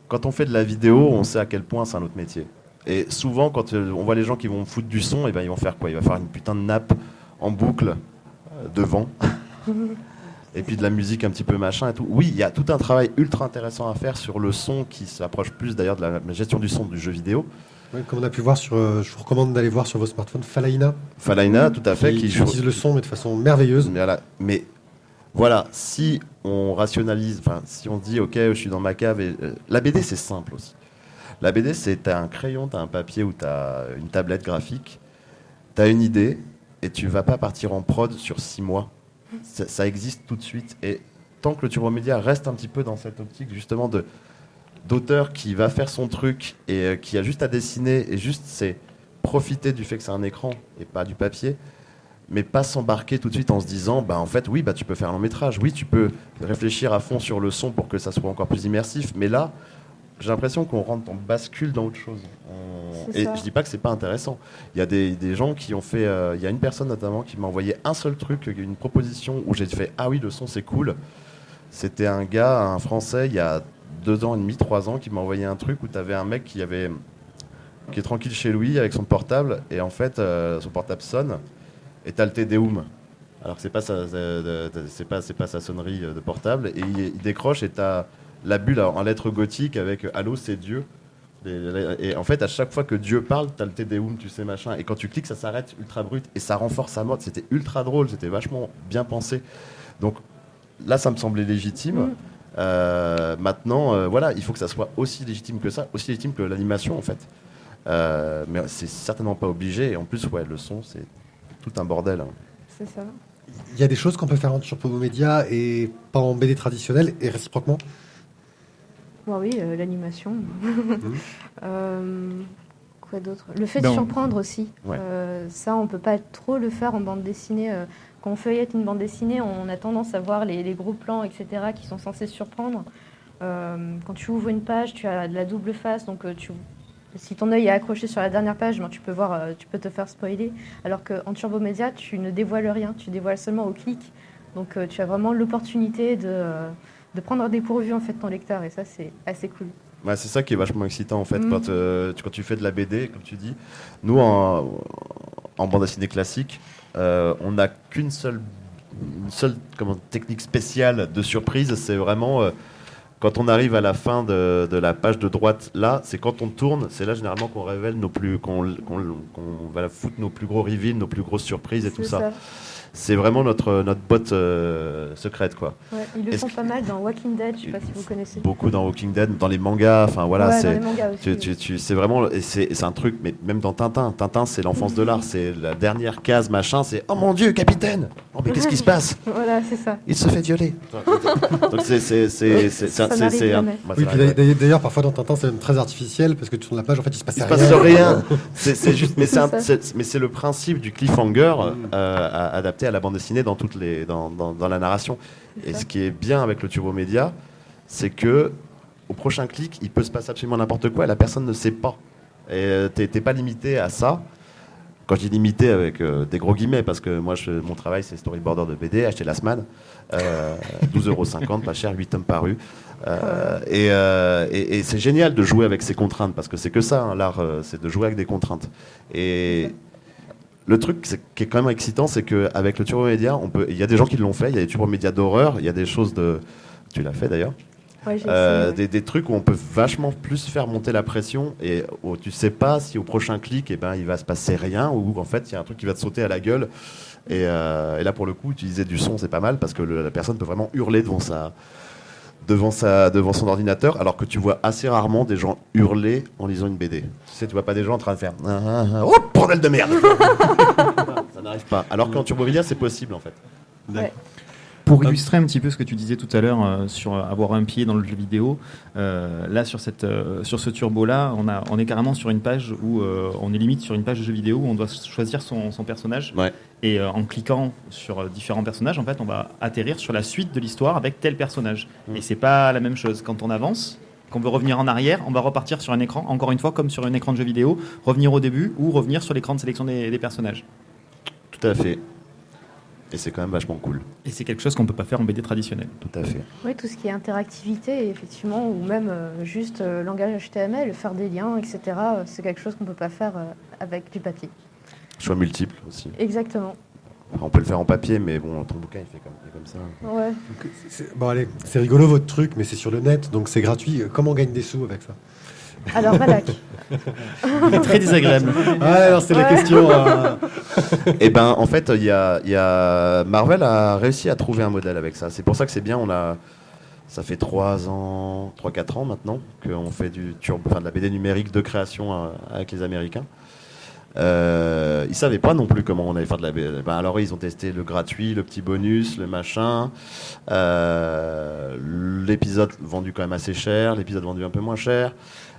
quand on fait de la vidéo, on sait à quel point c'est un autre métier. Et souvent, quand on voit les gens qui vont foutre du son, ils vont faire quoi ? Ils vont faire une putain de nappe en boucle devant. Et puis de la musique un petit peu machin et tout. Oui, il y a tout un travail ultra intéressant à faire sur le son qui s'approche plus d'ailleurs de la gestion du son du jeu vidéo. Oui, comme on a pu voir je vous recommande d'aller voir sur vos smartphones Falaina, tout à fait, qui utilise le son mais de façon merveilleuse. Mais voilà, si on rationalise, si on dit ok, je suis dans ma cave, et la BD c'est simple aussi. La BD c'est t'as un crayon, t'as un papier ou t'as une tablette graphique, t'as une idée et tu vas pas partir en prod sur 6 mois. Ça existe tout de suite, et tant que le Turbo Média reste un petit peu dans cette optique justement d'auteur qui va faire son truc et qui a juste à dessiner, et juste c'est profiter du fait que c'est un écran et pas du papier, mais pas s'embarquer tout de suite en se disant en fait oui tu peux faire un long métrage, oui tu peux réfléchir à fond sur le son pour que ça soit encore plus immersif, mais là j'ai l'impression qu'on rentre, on bascule dans autre chose. Et je dis pas que c'est pas intéressant. Il y a des gens qui ont fait, il y a une personne notamment qui m'a envoyé un seul truc, une proposition où j'ai fait ah oui le son c'est cool. C'était un gars, un Français, il y a 2 ans et demi, 3 ans, qui m'a envoyé un truc où tu avais un mec qui est tranquille chez lui avec son portable, et en fait son portable sonne et t'as le Te Deum. Alors que c'est pas sa sonnerie de portable, et il décroche et t'as la bulle en lettres gothiques avec allô c'est Dieu. Et en fait à chaque fois que Dieu parle t'as le Te Deum, tu sais machin, et quand tu cliques ça s'arrête ultra brut et ça renforce sa mode. C'était ultra drôle, c'était vachement bien pensé. Donc là ça me semblait légitime. Maintenant voilà, il faut que ça soit aussi légitime que ça, aussi légitime que l'animation en fait. Mais c'est certainement pas obligé, et en plus le son c'est tout un bordel. C'est ça. Il y a des choses qu'on peut faire en Turbo Média et pas en BD traditionnelle, et réciproquement. Bon, oui, l'animation. Quoi d'autre? Le fait de surprendre aussi. Ouais. Ça, on peut pas trop le faire en bande dessinée. Quand on feuillette une bande dessinée, on a tendance à voir les gros plans, etc., qui sont censés surprendre. Quand tu ouvres une page, tu as de la double face, donc si ton œil est accroché sur la dernière page, tu peux te faire spoiler. Alors qu'en Turbo Média, tu ne dévoiles rien, tu dévoiles seulement au clic. Donc tu as vraiment l'opportunité de prendre à dépourvu en fait ton lecteur, et ça c'est assez cool. Ouais, c'est ça qui est vachement excitant en fait quand tu fais de la BD, comme tu dis. Nous en bande dessinée classique, on n'a qu'une seule technique spéciale de surprise, c'est vraiment quand on arrive à la fin de la page de droite, là, c'est quand on tourne, c'est là généralement qu'on révèle qu'on va foutre nos plus gros reveals, nos plus grosses surprises et tout ça. C'est vraiment notre botte secrète, quoi. Ouais, ils le font pas mal dans Walking Dead, je sais pas si vous connaissez. Beaucoup dans Walking Dead, dans les mangas, enfin voilà, ouais, c'est dans les mangas aussi, c'est vraiment, et c'est un truc, mais même dans Tintin, c'est l'enfance de l'art, c'est la dernière case machin, c'est oh mon Dieu, capitaine, oh mais qu'est-ce qui se passe? Voilà, c'est ça. Il se fait violer. Donc ça n'arrive jamais. Oui, puis d'ailleurs parfois dans Tintin c'est même très artificiel parce que tu tournes la page, en fait il se passe rien. C'est juste, mais c'est le principe du cliffhanger adapté à la bande dessinée dans la narration. Et ce qui est bien avec le Turbo Média, c'est que au prochain clic, il peut se passer absolument n'importe quoi et la personne ne sait pas. Et t'es pas limité à ça. Quand je dis limité avec des gros guillemets, parce que moi mon travail c'est storyboarder de BD, acheter la Sman, 12,50 €, pas cher, 8 tomes parus. Et c'est génial de jouer avec ces contraintes, parce que c'est que ça, hein, l'art, c'est de jouer avec des contraintes. Et le truc qui est quand même excitant, c'est qu'avec le Turbo Média, il y a des gens qui l'ont fait, il y a des Turbo Média d'horreur, il y a des choses de... Tu l'as fait d'ailleurs. Ouais, j'ai essayé, des trucs où on peut vachement plus faire monter la pression, et où tu sais pas si au prochain clic il va se passer rien, ou en fait il y a un truc qui va te sauter à la gueule, et là pour le coup utiliser du son c'est pas mal, parce que la personne peut vraiment hurler devant son ordinateur, alors que tu vois assez rarement des gens hurler en lisant une BD. Tu sais, tu vois pas des gens en train de faire oh bordel de merde. Ça n'arrive pas, alors qu'en Turbo Média c'est possible en fait. Ouais. Pour illustrer un petit peu ce que tu disais tout à l'heure sur avoir un pied dans le jeu vidéo, là sur ce turbo-là, on est carrément sur une page où on est limite sur une page de jeu vidéo où on doit choisir son personnage. Ouais. Et en cliquant sur différents personnages, en fait, on va atterrir sur la suite de l'histoire avec tel personnage. Et c'est pas la même chose. Quand on avance, qu'on veut revenir en arrière, on va repartir sur un écran, encore une fois, comme sur un écran de jeu vidéo, revenir au début ou revenir sur l'écran de sélection des personnages. Tout à fait. Et c'est quand même vachement cool. Et c'est quelque chose qu'on ne peut pas faire en BD traditionnel. Tout à fait. Oui, tout ce qui est interactivité, effectivement, ou même juste langage HTML, faire des liens, etc., c'est quelque chose qu'on ne peut pas faire avec du papier. Choix multiples aussi. Exactement. Enfin, on peut le faire en papier, mais bon, ton bouquin il fait comme ça. Ouais. Bon allez, c'est rigolo votre truc, mais c'est sur le net, donc c'est gratuit. Comment on gagne des sous avec ça? Alors, Valak. Très désagréable. Ouais, alors c'est la question. Et ben, en fait, il y a Marvel a réussi à trouver un modèle avec ça. C'est pour ça que c'est bien. Ça fait 3-4 ans maintenant qu'on fait de la BD numérique de création avec les Américains. Ils savaient pas non plus comment on allait faire de la BD. Ben, alors ils ont testé le gratuit, le petit bonus, le machin. L'épisode vendu quand même assez cher, l'épisode vendu un peu moins cher.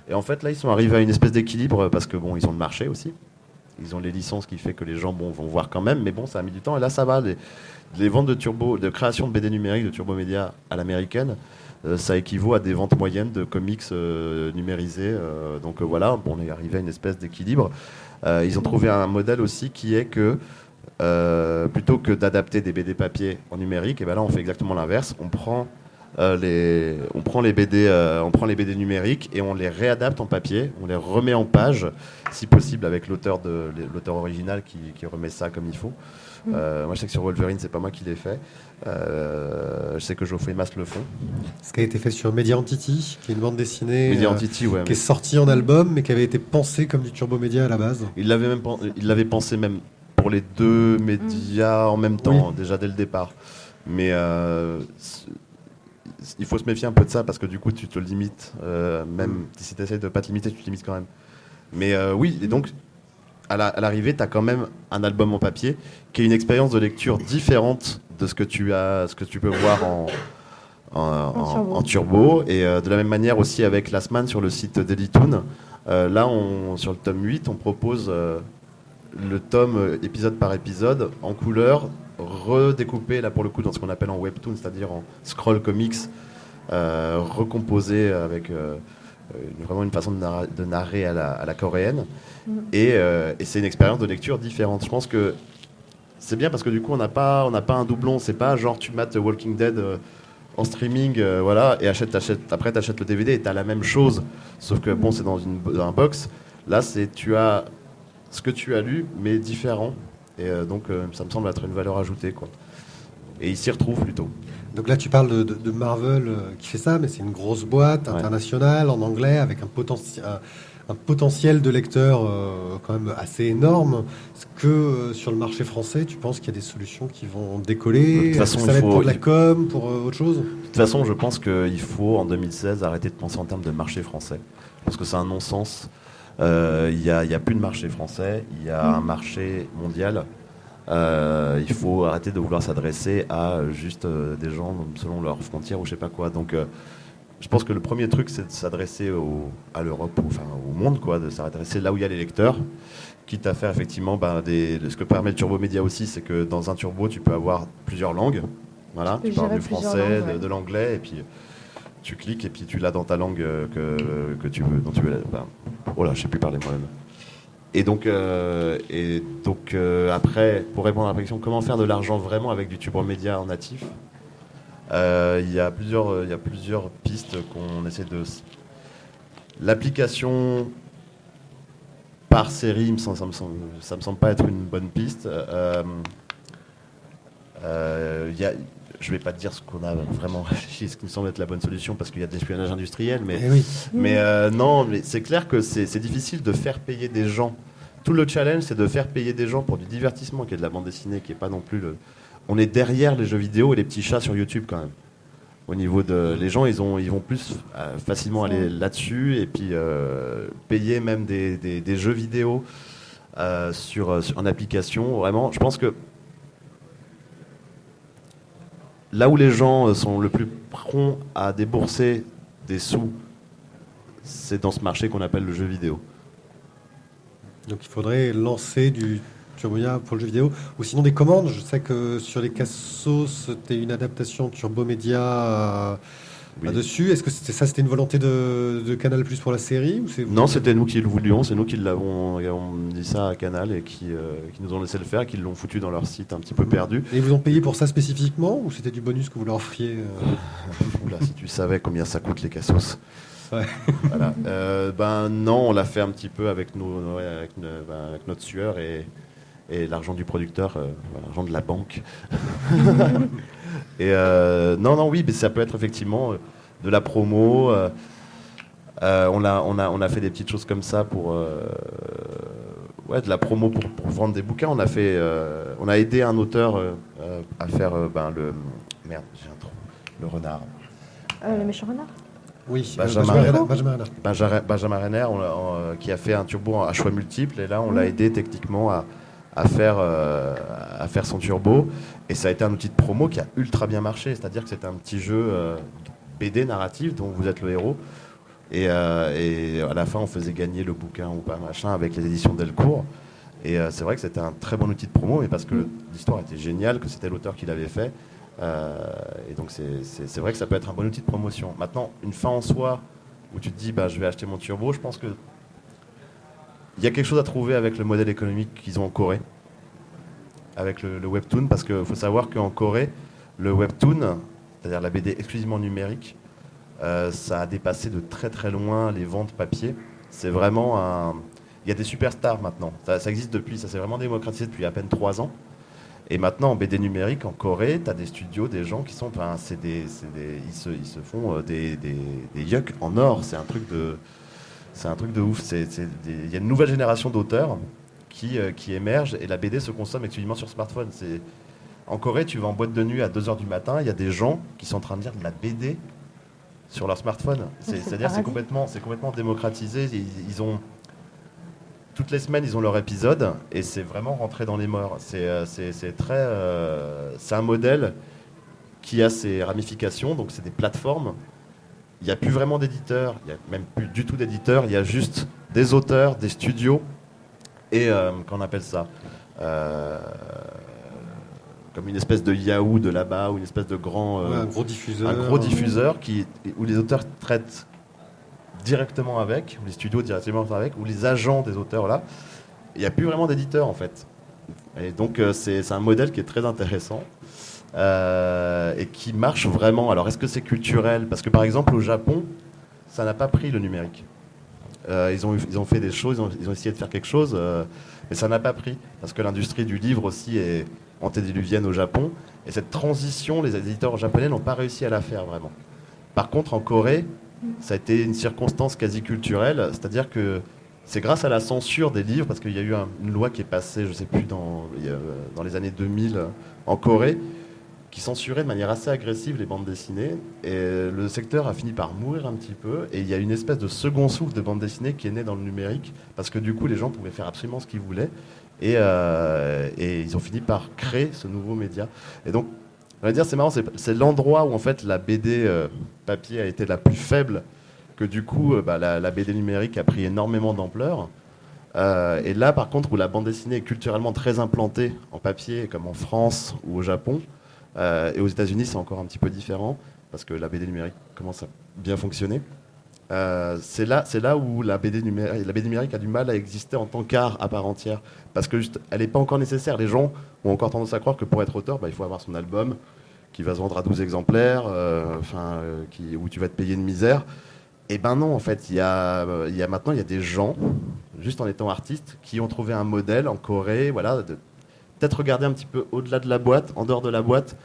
Et en fait là ils sont arrivés à une espèce d'équilibre parce que bon ils ont le marché aussi. ils ont les licences qui fait que les gens vont voir quand même, mais bon, ça a mis du temps. Et là, ça va. Les ventes de création de BD numérique de Turbo Média à l'américaine, ça équivaut à des ventes moyennes de comics numérisés. Donc voilà, on est arrivé à une espèce d'équilibre. Ils ont trouvé un modèle aussi qui est que plutôt que d'adapter des BD papier en numérique, et ben là on fait exactement l'inverse. On prend les BD numériques et on les réadapte en papier, on les remet en page, si possible avec l'auteur original qui remet ça comme il faut. Moi je sais que sur Wolverine c'est pas moi qui l'ai fait. Je sais que Geoffrey Masse le font. Ce qui a été fait sur Media Entity, qui est une bande dessinée Media Entity, ouais, qui est sortie en album, mais qui avait été pensée comme du Turbo Média à la base. Il l'avait pensé même pour les deux médias en même temps, déjà dès le départ. Mais il faut se méfier un peu de ça parce que du coup tu te limites, même si tu essaies de pas te limiter, tu te limites quand même. Mais oui, et donc à l'arrivée, tu as quand même un album en papier qui est une expérience de lecture différente de ce que tu peux voir en turbo. Et de la même manière aussi avec Last Man sur le site d'Editoon. Là, sur le tome 8, on propose le tome épisode par épisode en couleur, redécoupé là pour le coup dans ce qu'on appelle en webtoon, c'est-à-dire en scroll comics, recomposé avec vraiment une façon de narrer à la coréenne. Et c'est une expérience de lecture différente. Je pense que c'est bien parce que du coup on n'a pas un doublon. C'est pas genre tu mates Walking Dead en streaming, voilà, et après t'achètes le DVD et t'as la même chose, sauf que bon c'est dans un box. Là tu as ce que tu as lu mais différent. Et donc ça me semble être une valeur ajoutée, quoi. Et il s'y retrouve plutôt. Donc là tu parles de Marvel qui fait ça, mais c'est une grosse boîte internationale en anglais avec un potentiel de lecteur quand même assez énorme. Est-ce que sur le marché français, tu penses qu'il y a des solutions qui vont décoller? De toute façon, ça va être pour de la com, pour autre chose? De toute façon, je pense qu'il faut en 2016 arrêter de penser en termes de marché français. Parce que c'est un non-sens. Il y a plus de marché français, il y a un marché mondial. Il faut arrêter de vouloir s'adresser à juste des gens selon leurs frontières ou je sais pas quoi. Donc je pense que le premier truc c'est de s'adresser à l'Europe, enfin au monde, quoi, de s'adresser là où il y a les lecteurs, quitte à faire effectivement ce que permet le Turbo Média aussi, c'est que dans un turbo tu peux avoir plusieurs langues. Voilà, tu parles du français, de l'anglais, et puis tu cliques et puis tu l'as dans ta langue que tu veux, dont tu veux. Oh là, je sais plus parler moi-même. Et donc après, pour répondre à la question, comment faire de l'argent vraiment avec du Turbo Média en natif, il y a plusieurs pistes qu'on essaie de. L'application par série, ça me semble pas être une bonne piste. Je vais pas te dire ce qu'on a vraiment réfléchi, ce qui me semble être la bonne solution, parce qu'il y a de l'espionnage industriel, mais non, mais c'est clair que c'est difficile de faire payer des gens. Tout le challenge, c'est de faire payer des gens pour du divertissement, qui est de la bande dessinée, qui est pas non plus On est derrière les jeux vidéo et les petits chats sur YouTube quand même. Au niveau de les gens, ils vont plus facilement aller là-dessus et puis payer même des jeux vidéo en application. Vraiment, je pense que là où les gens sont le plus prompts à débourser des sous, c'est dans ce marché qu'on appelle le jeu vidéo. Donc il faudrait lancer du Turbo Média pour le jeu vidéo, ou sinon des commandes. Je sais que sur les Cassos, c'était une adaptation Turbo Média là-dessus. Est-ce que c'était une volonté de Canal Plus pour la série, ou Non, c'était nous qui le voulions, c'est nous qui l'avons dit ça à Canal et qui nous ont laissé le faire, qui l'ont foutu dans leur site un petit peu perdu. Et ils vous ont payé pour ça spécifiquement, ou c'était du bonus que vous leur offriez Oula, si tu savais combien ça coûte les Cassos. Ouais. Voilà. Non, on l'a fait un petit peu avec notre sueur et l'argent du producteur, l'argent de la banque. Et oui, mais ça peut être effectivement de la promo. On a fait des petites choses comme ça pour de la promo pour vendre des bouquins. On a aidé un auteur à faire merde, j'ai un trou. Le renard. Le méchant renard. Oui, Benjamin Renner, qui a fait un turbo à choix multiples, et là on l'a aidé techniquement à faire son turbo, et ça a été un outil de promo qui a ultra bien marché, c'est-à-dire que c'était un petit jeu BD narratif dont vous êtes le héros, et à la fin on faisait gagner le bouquin ou pas machin avec les éditions Delcourt, Et c'est vrai que c'était un très bon outil de promo, mais parce que l'histoire était géniale, que c'était l'auteur qui l'avait fait. Et donc c'est vrai que ça peut être un bon outil de promotion. Maintenant, une fin en soi, où tu te dis je vais acheter mon turbo, je pense que il y a quelque chose à trouver avec le modèle économique qu'ils ont en Corée, avec le webtoon, parce qu'il faut savoir qu'en Corée, le webtoon, c'est-à-dire la BD exclusivement numérique, ça a dépassé de très très loin les ventes papier. C'est vraiment un... Il y a des superstars maintenant. Ça existe depuis, ça s'est vraiment démocratisé depuis à peine 3 ans. Et maintenant, en BD numérique, en Corée, tu as des studios, des gens qui sont... ils se font des yucks en or. C'est un truc de ouf. Il y a une nouvelle génération d'auteurs qui émerge et la BD se consomme exclusivement sur smartphone. En Corée, tu vas en boîte de nuit à 2h du matin, il y a des gens qui sont en train de lire de la BD sur leur smartphone. C'est-à-dire c'est complètement démocratisé. Ils ont... Toutes les semaines, ils ont leur épisode et c'est vraiment rentré dans les morts. C'est un modèle qui a ses ramifications, donc c'est des plateformes. Il n'y a plus vraiment d'éditeurs, il n'y a même plus du tout d'éditeurs, il y a juste des auteurs, des studios et qu'on appelle ça comme une espèce de Yahoo de là-bas ou une espèce de un gros diffuseur où les auteurs traitent directement avec, ou les studios directement avec, ou les agents des auteurs là. Il n'y a plus vraiment d'éditeurs en fait. Et donc c'est un modèle qui est très intéressant et qui marche vraiment. Alors est-ce que c'est culturel? Parce que par exemple au Japon, ça n'a pas pris le numérique. Ils ont fait des choses, ils ont essayé de faire quelque chose, mais ça n'a pas pris. Parce que l'industrie du livre aussi est antédiluvienne au Japon. Et cette transition, les éditeurs japonais n'ont pas réussi à la faire vraiment. Par contre en Corée, ça a été une circonstance quasi culturelle, c'est-à-dire que c'est grâce à la censure des livres, parce qu'il y a eu une loi qui est passée, je ne sais plus, dans les années 2000 en Corée, qui censurait de manière assez agressive les bandes dessinées. Et le secteur a fini par mourir un petit peu. Et il y a une espèce de second souffle de bande dessinée qui est né dans le numérique, parce que du coup, les gens pouvaient faire absolument ce qu'ils voulaient. Et ils ont fini par créer ce nouveau média. Et donc, on va dire, c'est marrant, c'est l'endroit où en fait la BD papier a été la plus faible, que du coup la BD numérique a pris énormément d'ampleur. Et là, par contre, où la bande dessinée est culturellement très implantée en papier, comme en France ou au Japon, et aux États-Unis, c'est encore un petit peu différent, parce que la BD numérique commence à bien fonctionner. C'est là où la BD numérique a du mal à exister en tant qu'art à part entière, parce que elle n'est pas encore nécessaire. Les gens ont encore tendance à croire que pour être auteur, il faut avoir son album qui va se vendre à 12 exemplaires, où tu vas te payer une misère. Et ben non, en fait, maintenant il y a des gens, juste en étant artistes, qui ont trouvé un modèle en Corée, voilà, peut-être regarder un petit peu au-delà de la boîte, en dehors de la boîte,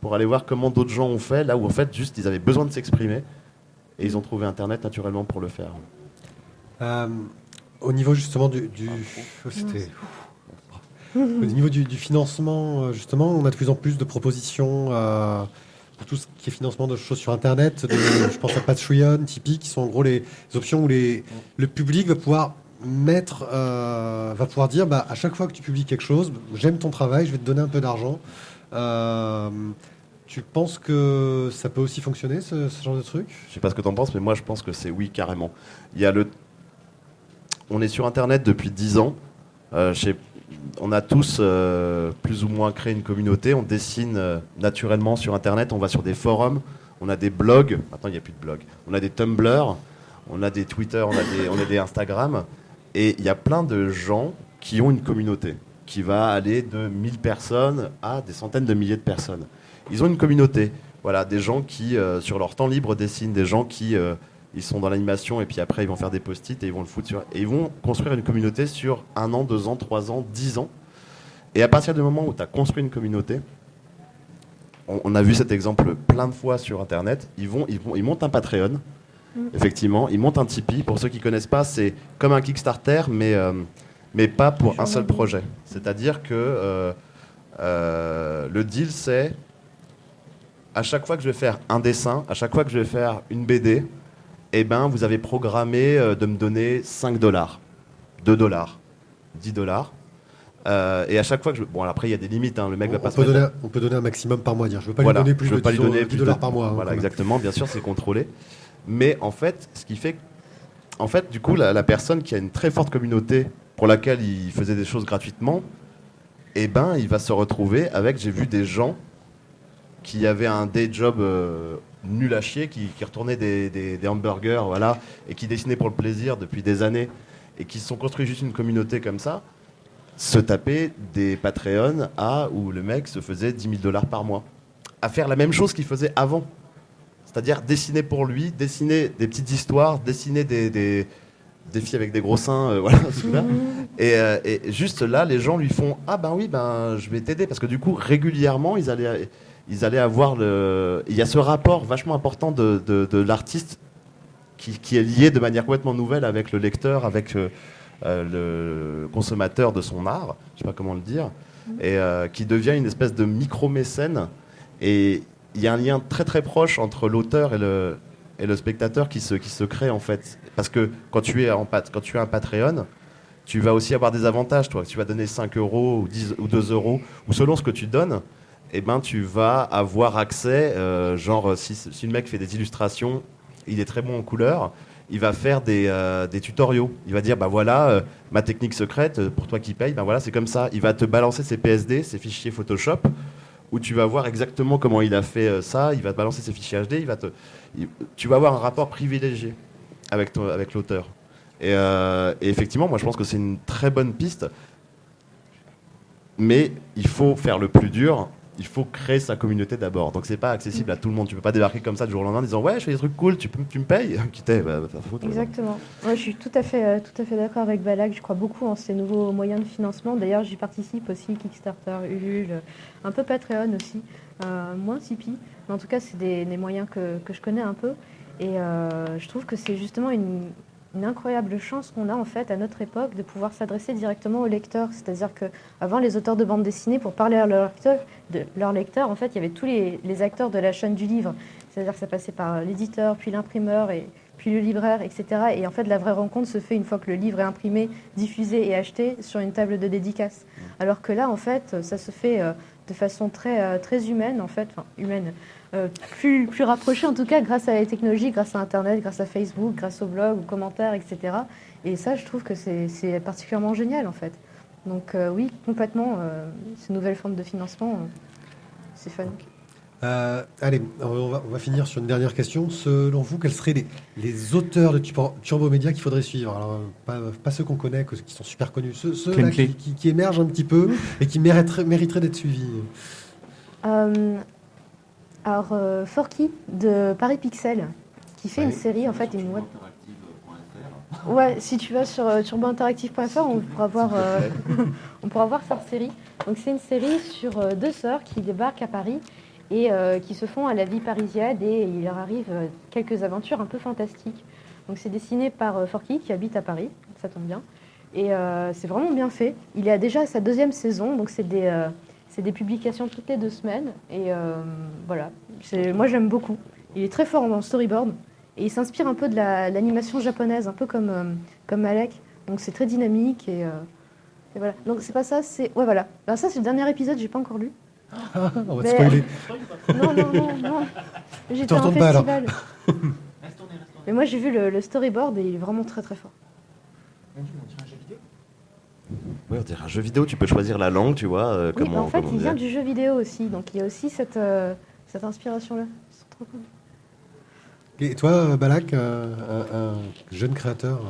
pour aller voir comment d'autres gens ont fait, là où en fait juste ils avaient besoin de s'exprimer. Et ils ont trouvé Internet naturellement pour le faire. Au niveau justement au niveau du financement, justement, on a de plus en plus de propositions pour tout ce qui est financement de choses sur Internet. Je pense à Patreon, Tipeee, qui sont en gros les options où le public va pouvoir dire à chaque fois que tu publies quelque chose, j'aime ton travail, je vais te donner un peu d'argent. Tu penses que ça peut aussi fonctionner, ce genre de truc? Je sais pas ce que tu en penses, mais moi je pense que c'est oui, carrément. On est sur Internet depuis 10 ans. On a tous plus ou moins créé une communauté. On dessine naturellement sur Internet. On va sur des forums. On a des blogs. Maintenant, il n'y a plus de blogs. On a des Tumblr. On a des Twitter. On a des Instagram. Et il y a plein de gens qui ont une communauté qui va aller de 1000 personnes à des centaines de milliers de personnes. Ils ont une communauté, voilà, des gens qui, sur leur temps libre, dessinent, des gens qui ils sont dans l'animation et puis après ils vont faire des post-it et ils vont le foutre et ils vont construire une communauté sur 1 an, 2 ans, 3 ans, 10 ans. Et à partir du moment où tu as construit une communauté, on a vu cet exemple plein de fois sur Internet, ils montent un Patreon, effectivement, ils montent un Tipeee. Pour ceux qui ne connaissent pas, c'est comme un Kickstarter, mais pas pour un seul projet. C'est-à-dire que le deal, c'est à chaque fois que je vais faire un dessin, à chaque fois que je vais faire une BD, eh ben, vous avez programmé de me donner $5, $2, $10. Et à chaque fois que bon, après, il y a des limites. Hein, le mec va pas on peut donner un maximum par mois. Je ne veux pas lui donner plus de $10 par mois. Voilà, exactement. Bien sûr, c'est contrôlé. Mais en fait, ce qui fait... En fait, du coup, la personne qui a une très forte communauté pour laquelle il faisait des choses gratuitement, eh ben, il va se retrouver avec, j'ai vu des gens qui avaient un day job nul à chier, qui retournaient des hamburgers, voilà, et qui dessinaient pour le plaisir depuis des années, et qui se sont construits juste une communauté comme ça, se taper des Patreon où le mec se faisait 10 000 $ par mois, à faire la même chose qu'il faisait avant. C'est-à-dire dessiner pour lui, dessiner des petites histoires, dessiner des filles avec des gros seins, voilà, soudain. Et juste là, les gens lui font « Ah ben oui, je vais t'aider ». Parce que du coup, régulièrement, ils allaient avoir il y a ce rapport vachement important de l'artiste qui est lié de manière complètement nouvelle avec le lecteur, avec le consommateur de son art, je sais pas comment le dire, et qui devient une espèce de micro-mécène. Et il y a un lien très très proche entre l'auteur et le spectateur qui se crée en fait. Parce que quand tu es un Patreon, tu vas aussi avoir des avantages, toi. Tu vas donner 5 € ou 10 ou 2 €, ou selon ce que tu donnes, eh ben, tu vas avoir accès, si le mec fait des illustrations, il est très bon en couleur, il va faire des tutoriaux. Il va dire, voilà, ma technique secrète, pour toi qui paye, voilà, c'est comme ça. Il va te balancer ses PSD, ses fichiers Photoshop, où tu vas voir exactement comment il a fait ça, il va te balancer ses fichiers HD, tu vas avoir un rapport privilégié avec l'auteur. Et effectivement, moi je pense que c'est une très bonne piste, mais il faut faire le plus dur. Il faut créer sa communauté d'abord. Donc c'est pas accessible à tout le monde. Tu peux pas débarquer comme ça du jour au lendemain en disant ouais, je fais des trucs cool, tu me payes. Exactement. Moi, je suis tout à fait d'accord avec Balak. Je crois beaucoup en ces nouveaux moyens de financement. D'ailleurs, j'y participe aussi, Kickstarter, Ulule, un peu Patreon aussi, moins Tipeee. Mais en tout cas, c'est des moyens que je connais un peu. Et je trouve que c'est justement une incroyable chance qu'on a en fait à notre époque de pouvoir s'adresser directement aux lecteurs. C'est-à-dire qu'avant, les auteurs de bande dessinée, pour parler à leurs lecteurs, en fait, il y avait tous les acteurs de la chaîne du livre. C'est-à-dire que ça passait par l'éditeur, puis l'imprimeur, et puis le libraire, etc. Et en fait, la vraie rencontre se fait une fois que le livre est imprimé, diffusé et acheté sur une table de dédicace. Alors que là, en fait, ça se fait de façon très, très humaine, en fait, enfin, humaine. Plus rapproché en tout cas grâce à la technologie, grâce à Internet, grâce à Facebook, grâce aux blogs, aux commentaires, etc. Et ça, je trouve que c'est particulièrement génial en fait. Donc oui, complètement, ces nouvelles formes de financement, c'est fun. Allez, on va finir sur une dernière question. Selon vous, quels seraient les auteurs de Turbo Média qu'il faudrait suivre? Alors, pas ceux qu'on connaît, qui sont super connus, ceux là, qui émergent un petit peu et qui mériteraient d'être suivis. Alors, Forky de Paris Pixel, qui fait une série, en fait, une web. Ouais, si tu vas sur turbointeractive.fr, on pourra voir sa série. Donc, c'est une série sur deux sœurs qui débarquent à Paris et qui se font à la vie parisienne et il leur arrive quelques aventures un peu fantastiques. Donc, c'est dessiné par Forky qui habite à Paris, ça tombe bien. Et c'est vraiment bien fait. Il a déjà sa 2e saison, donc c'est des publications toutes les 2 semaines. Et voilà, moi j'aime beaucoup. Il est très fort en storyboard. Et il s'inspire un peu de l'animation japonaise, un peu comme Malek. Donc c'est très dynamique. Et voilà. Donc c'est pas ça, c'est... Ouais, voilà. Ben, ça, c'est le dernier épisode, j'ai pas encore lu. On va te spoiler. Non. J'étais à un festival. Mais moi j'ai vu le storyboard et il est vraiment très très fort. Oui, on dirait un jeu vidéo, tu peux choisir la langue, tu vois. Oui, en fait, il vient du jeu vidéo aussi, donc il y a aussi cette inspiration-là. C'est trop cool. Et toi, Balak, un jeune créateur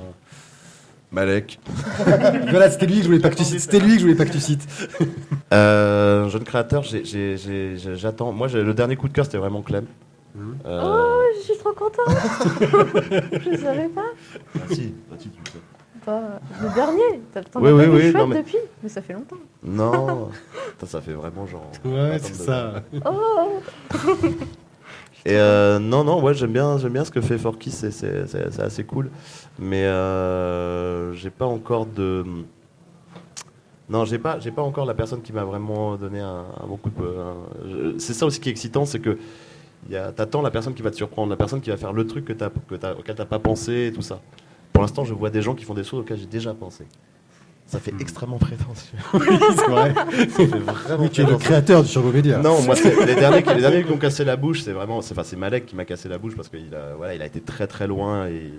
Malek. Voilà, c'était lui que je voulais pas que tu cites. Jeune créateur, j'attends. Moi, le dernier coup de cœur, c'était vraiment Clem. Oh, je suis trop contente. Je ne savais pas. Ah si, tu le sais. Le dernier, t'en oui, as pas vu oui, chouette depuis, mais ça fait longtemps. Non, ça fait vraiment genre... Ouais, c'est ça. Oh. Et non, ouais, j'aime bien ce que fait Forky, c'est assez cool. Mais j'ai pas encore de... Non, j'ai pas encore la personne qui m'a vraiment donné un bon coup de... C'est ça aussi qui est excitant, c'est que t'attends la personne qui va te surprendre, la personne qui va faire le truc auquel t'as pas pensé et tout ça. Pour l'instant, je vois des gens qui font des choses auxquelles j'ai déjà pensé. Ça fait extrêmement prétentieux. Oui, c'est vrai. Ça fait vraiment Oui, tu es le prétentieux. créateur du Turbo Média. Non, moi, les derniers qui m'ont cassé la bouche, c'est Malek qui m'a cassé la bouche parce qu'il il a été très très loin et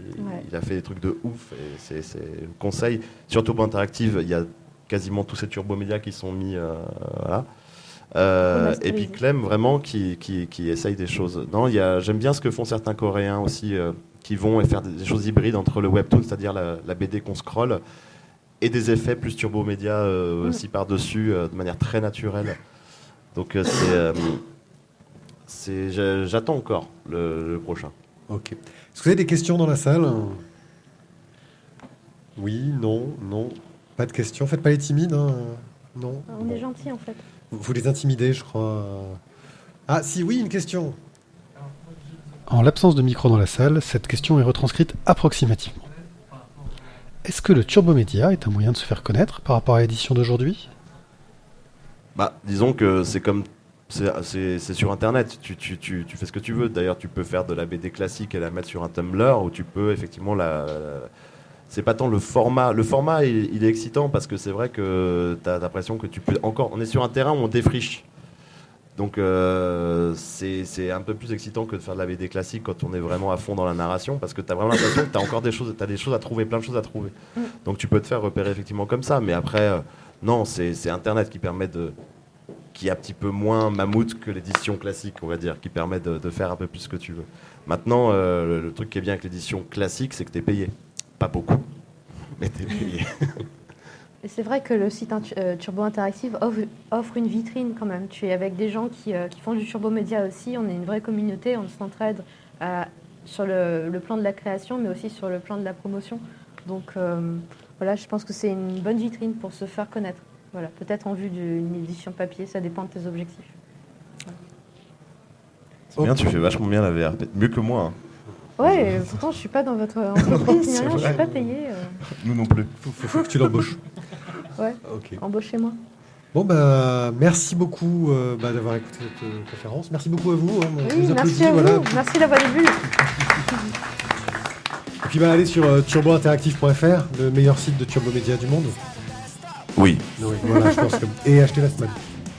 il a fait des trucs de ouf. Et c'est le conseil. Sur Turbo Interactive, il y a quasiment tous ces Turbo Médias qui sont mis. Voilà. Et puis Clem, vraiment, qui essaye des choses. Non, j'aime bien ce que font certains Coréens aussi, qui vont faire des choses hybrides entre le webtoon, c'est-à-dire la BD qu'on scrolle, et des effets plus Turbo Média aussi par-dessus, de manière très naturelle. Donc j'attends encore le prochain. Ok. Est-ce que vous avez des questions dans la salle? Oui, non. Pas de questions. Faites pas les timides. Hein. Non. On est gentils en fait. Vous les intimidez, je crois. Ah, si, oui, une question. En l'absence de micro dans la salle, cette question est retranscrite approximativement. Est-ce que le Turbo Média est un moyen de se faire connaître par rapport à l'édition d'aujourd'hui ? Disons que c'est sur Internet. Tu fais ce que tu veux. D'ailleurs, tu peux faire de la BD classique et la mettre sur un Tumblr, ou tu peux effectivement c'est pas tant le format. Le format, il est excitant parce que c'est vrai que tu as l'impression que tu peux encore. On est sur un terrain où on défriche. Donc c'est un peu plus excitant que de faire de la BD classique quand on est vraiment à fond dans la narration, parce que tu as vraiment l'impression que tu as encore des choses à trouver, plein de choses à trouver. Donc tu peux te faire repérer effectivement comme ça, mais après, non, c'est Internet qui est un petit peu moins mammouth que l'édition classique, on va dire, qui permet de faire un peu plus ce que tu veux. Maintenant, le truc qui est bien avec l'édition classique, c'est que tu es payé. Pas beaucoup, mais tu es payé. Et c'est vrai que le site Turbo Interactive offre une vitrine quand même. Tu es avec des gens qui font du Turbo Média aussi. On est une vraie communauté, on s'entraide sur le plan de la création, mais aussi sur le plan de la promotion. Donc voilà, je pense que c'est une bonne vitrine pour se faire connaître. Voilà, peut-être en vue d'une édition papier, ça dépend de tes objectifs. C'est bien, tu fais vachement bien la VR, peut-être mieux que moi. Hein. Ouais, pourtant je suis pas dans votre entreprise, ni rien, je suis pas payée. Nous non plus. Faut que tu l'embauches. Ouais, Ok. embauchez-moi. Bon, merci beaucoup d'avoir écouté cette conférence. Merci beaucoup à vous. Hein. Je Oui, vous merci applaudis, à voilà. vous, merci d'avoir vu. Et puis allez sur turbointeractive.fr, le meilleur site de Turbo Média du monde. Oui. Oui, voilà, je pense que... Et achetez la semaine.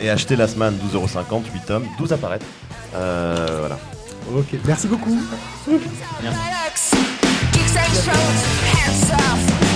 Et acheter la semaine, 12,50€, 8 tomes, 12 apparaître. Voilà. Ok, merci beaucoup. Merci. Geeks and Strokes, hands off.